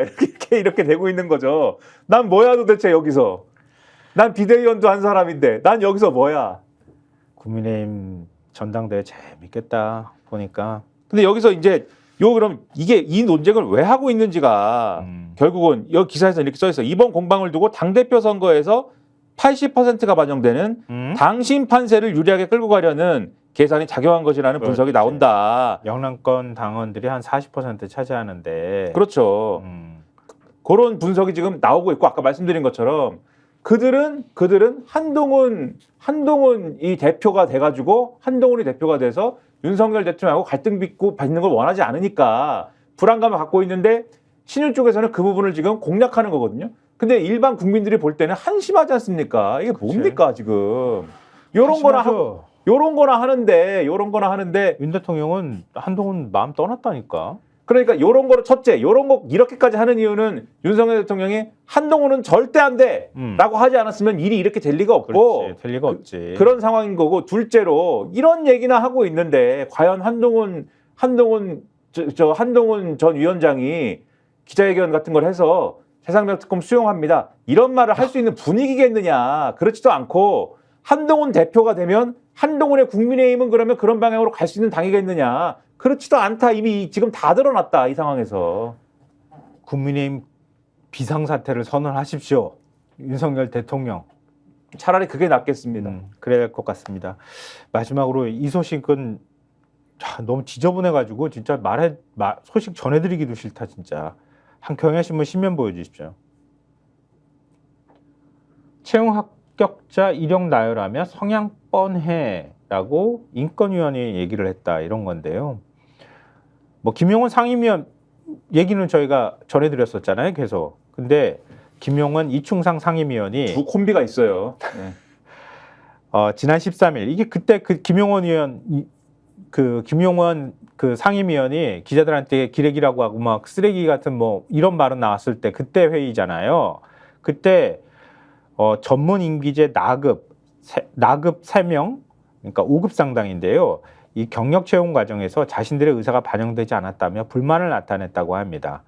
이렇게 되고 있는 거죠. 난 뭐야 도대체 여기서. 난 비대위원도 한 사람인데 난 여기서 뭐야. 국민의힘 전당대회 재밌겠다 보니까. 근데 여기서 이제 그럼 이 논쟁을 왜 하고 있는지가 결국은 여기 기사에서 이렇게 써 있어. 이번 공방을 두고 당대표 선거에서 80%가 반영되는 당심 판세를 유리하게 끌고 가려는 계산이 작용한 것이라는 분석이 나온다. 영남권 당원들이 한 40% 차지하는데. 그렇죠. 그런 분석이 지금 나오고 있고 아까 말씀드린 것처럼 그들은 한동훈 이 대표가 돼가지고 한동훈이 대표가 돼서 윤석열 대통령하고 갈등 빚고 받는 걸 원하지 않으니까 불안감을 갖고 있는데 친윤 쪽에서는 그 부분을 지금 공략하는 거거든요. 근데 일반 국민들이 볼 때는 한심하지 않습니까? 이게 뭡니까 지금? 요런 거나 하는데 윤 대통령은 한동훈 마음 떠났다니까. 그러니까 요런 거를 첫째, 요런 거 이렇게까지 하는 이유는 윤석열 대통령이 한동훈은 절대 안 돼! 라고 하지 않았으면 일이 이렇게 될 리가 없고 그렇지, 될 리가 없지. 그런 상황인 거고 둘째로 이런 얘기나 하고 있는데 과연 한동훈 전 위원장이 기자회견 같은 걸 해서 세상명 특검 수용합니다. 이런 말을 할 수 있는 분위기겠느냐. 그렇지도 않고 한동훈 대표가 되면 한동훈의 국민의힘은 그러면 그런 방향으로 갈 수 있는 당이겠느냐. 그렇지도 않다. 이미 지금 다 드러났다. 이 상황에서. 국민의힘 비상사태를 선언하십시오. 윤석열 대통령. 차라리 그게 낫겠습니다. 그래야 할 것 같습니다. 마지막으로 이 소식은 너무 지저분해가지고 진짜 소식 전해드리기도 싫다 진짜. 한 경향신문 신면 보여주십시오. 채용 합격자 이력 나열하며 성향 뻔해라고 인권위원회에 얘기를 했다 이런 건데요. 뭐 김용원 상임위원 얘기는 저희가 전해드렸었잖아요, 계속. 근데 김용원 이충상 상임위원이 두 콤비가 있어요. 네. 지난 13일 이게 그때 김용원 상임위원이 기자들한테 기레기라고 하고 막 쓰레기 같은 뭐 이런 말은 나왔을 때 그때 회의잖아요. 그때 전문 임기제 나급 3명, 그러니까 5급 상당인데요. 이 경력 채용 과정에서 자신들의 의사가 반영되지 않았다며 불만을 나타냈다고 합니다.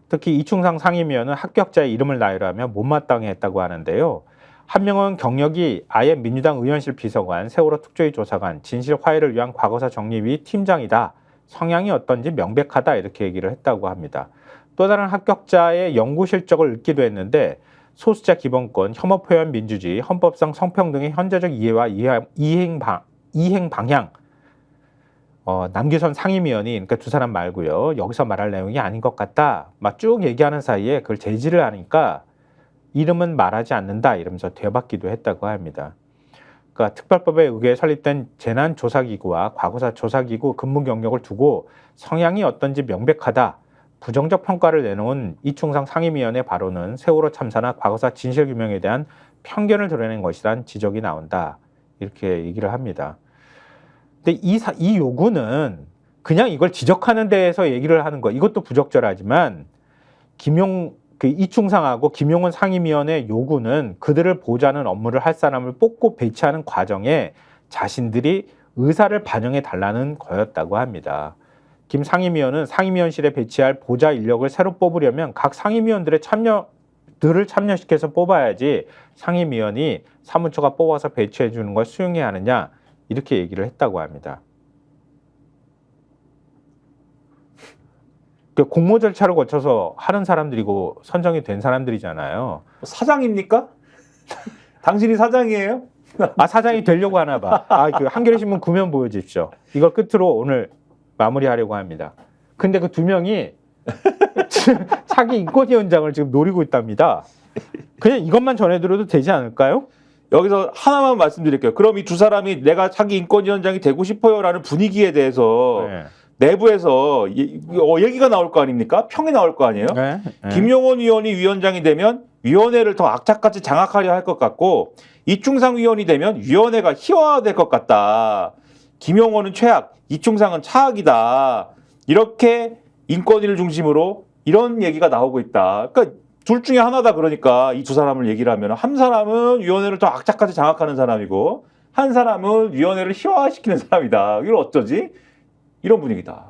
특히 이충상 상임위원은 합격자의 이름을 나열하며 못마땅해 했다고 하는데요. 한 명은 경력이 아예 민주당 의원실 비서관, 세월호 특조위 조사관, 진실 화해를 위한 과거사 정리위 팀장이다. 성향이 어떤지 명백하다 이렇게 얘기를 했다고 합니다. 또 다른 합격자의 연구 실적을 읽기도 했는데 소수자 기본권, 혐오 표현 민주주의, 헌법상 성평등의 현재적 이해와 이행 방향 남기선 상임위원이 그러니까 두 사람 말고요. 여기서 말할 내용이 아닌 것 같다. 막 쭉 얘기하는 사이에 그걸 제지를 하니까 이름은 말하지 않는다 이러면서 되받기도 했다고 합니다. 그러니까 특별법에 의해 설립된 재난조사기구와 과거사 조사기구 근무 경력을 두고 성향이 어떤지 명백하다. 부정적 평가를 내놓은 이충상 상임위원의 발언은 세월호 참사나 과거사 진실규명에 대한 편견을 드러낸 것이란 지적이 나온다. 이렇게 얘기를 합니다. 근데 이 요구는 그냥 이걸 지적하는 데에서 얘기를 하는 거 이것도 부적절하지만 이충상하고 김용원 상임위원의 요구는 그들을 보좌하는 업무를 할 사람을 뽑고 배치하는 과정에 자신들이 의사를 반영해 달라는 거였다고 합니다. 김 상임위원은 상임위원실에 배치할 보좌 인력을 새로 뽑으려면 각 상임위원들을 참여시켜서 뽑아야지 상임위원이 사무처가 뽑아서 배치해 주는 걸 수용해야 하느냐 이렇게 얘기를 했다고 합니다. 공모 절차를 거쳐서 하는 사람들이고 선정이 된 사람들이잖아요. 사장입니까? 당신이 사장이에요? 사장이 되려고 하나 봐. 그 한겨레 신문 구면 보여주십시오. 이걸 끝으로 오늘 마무리하려고 합니다. 근데 그 두 명이 차기 인권위원장을 지금 노리고 있답니다. 그냥 이것만 전해드려도 되지 않을까요? 여기서 하나만 말씀드릴게요. 그럼 이 두 사람이 내가 차기 인권위원장이 되고 싶어요라는 분위기에 대해서 네. 내부에서 얘기가 나올 거 아닙니까? 평이 나올 거 아니에요? 네. 김용원 위원이 위원장이 되면 위원회를 더 악착같이 장악하려 할 것 같고 이충상 위원이 되면 위원회가 희화화될 것 같다. 김용원은 최악, 이충상은 차악이다. 이렇게 인권위를 중심으로 이런 얘기가 나오고 있다. 그러니까 둘 중에 하나다. 그러니까 이 두 사람을 얘기를 하면 한 사람은 위원회를 더 악착같이 장악하는 사람이고 한 사람은 위원회를 희화화시키는 사람이다. 이걸 어쩌지? 이런 분위기다.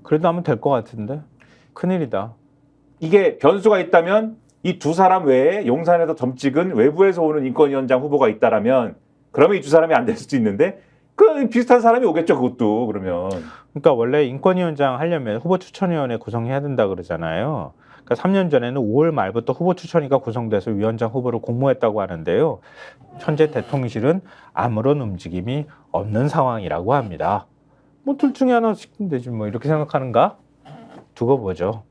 그래도 하면 될 것 같은데 큰일이다. 이게 변수가 있다면 이 두 사람 외에 용산에서 점 찍은 외부에서 오는 인권위원장 후보가 있다라면 그러면 이 두 사람이 안 될 수도 있는데 그 비슷한 사람이 오겠죠. 그것도 그러면. 그러니까 원래 인권위원장 하려면 후보추천위원회 구성해야 된다 그러잖아요. 그러니까 3년 전에는 5월 말부터 후보추천위가 구성돼서 위원장 후보를 공모했다고 하는데요. 현재 대통령실은 아무런 움직임이 없는 상황이라고 합니다. 뭐 둘 중에 하나 시키면 되지 뭐 이렇게 생각하는가? 두고 보죠.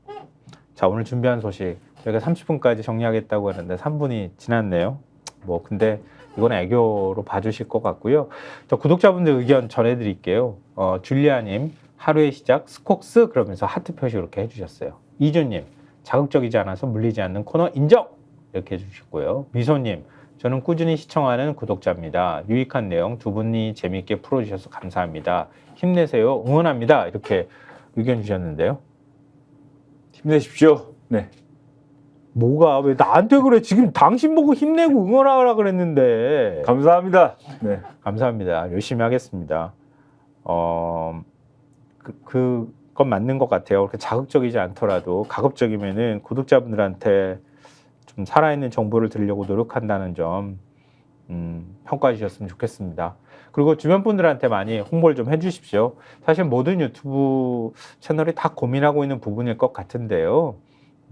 자, 오늘 준비한 소식 저희가 30분까지 정리하겠다고 했는데 3분이 지났네요. 뭐 근데 이건 애교로 봐주실 것 같고요. 저 구독자분들 의견 전해드릴게요. 줄리아님 하루의 시작 스콕스 그러면서 하트 표시 이렇게 해주셨어요. 이주님 자극적이지 않아서 물리지 않는 코너 인정 이렇게 해주셨고요. 미소님 저는 꾸준히 시청하는 구독자입니다. 유익한 내용 두 분이 재미있게 풀어주셔서 감사합니다. 힘내세요. 응원합니다. 이렇게 의견 주셨는데요. 힘내십시오. 네. 뭐가 왜 나한테 그래? 지금 당신 보고 힘내고 응원하라 그랬는데. 감사합니다. 네. 감사합니다. 열심히 하겠습니다. 그건 맞는 것 같아요. 그렇게 자극적이지 않더라도 가급적이면은 구독자분들한테 좀 살아있는 정보를 드리려고 노력한다는 점 평가해 주셨으면 좋겠습니다. 그리고 주변 분들한테 많이 홍보를 좀 해주십시오. 사실 모든 유튜브 채널이 다 고민하고 있는 부분일 것 같은데요.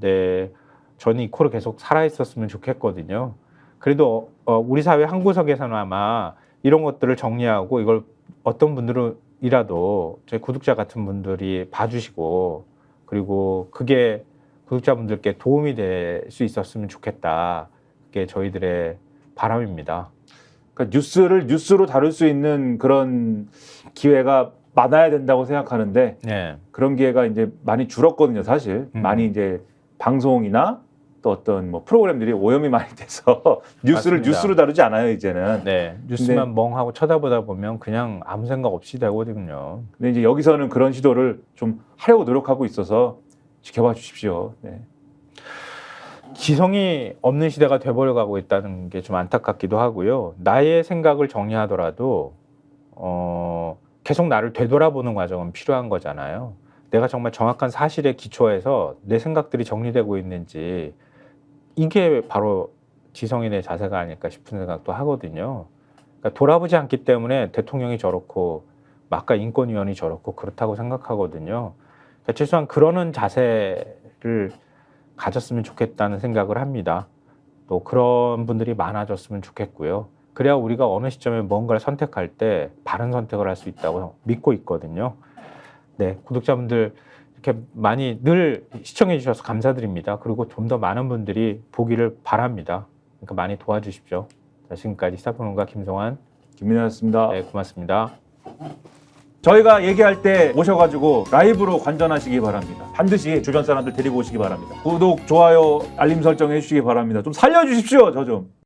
네, 저는 이 코를 계속 살아있었으면 좋겠거든요. 그래도 우리 사회 한 구석에서나마 이런 것들을 정리하고 이걸 어떤 분들이라도 저희 구독자 같은 분들이 봐주시고 그리고 그게 구독자분들께 도움이 될 수 있었으면 좋겠다. 그게 저희들의 바람입니다. 그러니까 뉴스를 뉴스로 다룰 수 있는 그런 기회가 많아야 된다고 생각하는데 네. 그런 기회가 이제 많이 줄었거든요, 사실. 많이 이제 방송이나 또 어떤 뭐 프로그램들이 오염이 많이 돼서 뉴스를 맞습니다. 뉴스로 다루지 않아요, 이제는. 네, 뉴스만 멍하고 쳐다보다 보면 그냥 아무 생각 없이 되거든요. 근데 이제 여기서는 그런 시도를 좀 하려고 노력하고 있어서 지켜봐 주십시오. 네. 지성이 없는 시대가 돼버려가고 있다는 게 좀 안타깝기도 하고요. 나의 생각을 정리하더라도 계속 나를 되돌아보는 과정은 필요한 거잖아요. 내가 정말 정확한 사실에 기초해서 내 생각들이 정리되고 있는지 이게 바로 지성인의 자세가 아닐까 싶은 생각도 하거든요. 그러니까 돌아보지 않기 때문에 대통령이 저렇고 아까 인권위원이 저렇고 그렇다고 생각하거든요. 그러니까 최소한 그러는 자세를 가졌으면 좋겠다는 생각을 합니다. 또 그런 분들이 많아졌으면 좋겠고요. 그래야 우리가 어느 시점에 뭔가를 선택할 때 바른 선택을 할 수 있다고 믿고 있거든요. 네, 구독자분들 이렇게 많이 늘 시청해 주셔서 감사드립니다. 그리고 좀 더 많은 분들이 보기를 바랍니다. 그러니까 많이 도와주십시오. 자, 지금까지 시사평론가 김성환, 김민아였습니다. 네, 고맙습니다. 저희가 얘기할 때 오셔가지고 라이브로 관전하시기 바랍니다. 반드시 주변 사람들 데리고 오시기 바랍니다. 구독, 좋아요, 알림 설정 해주시기 바랍니다. 좀 살려주십시오, 저 좀.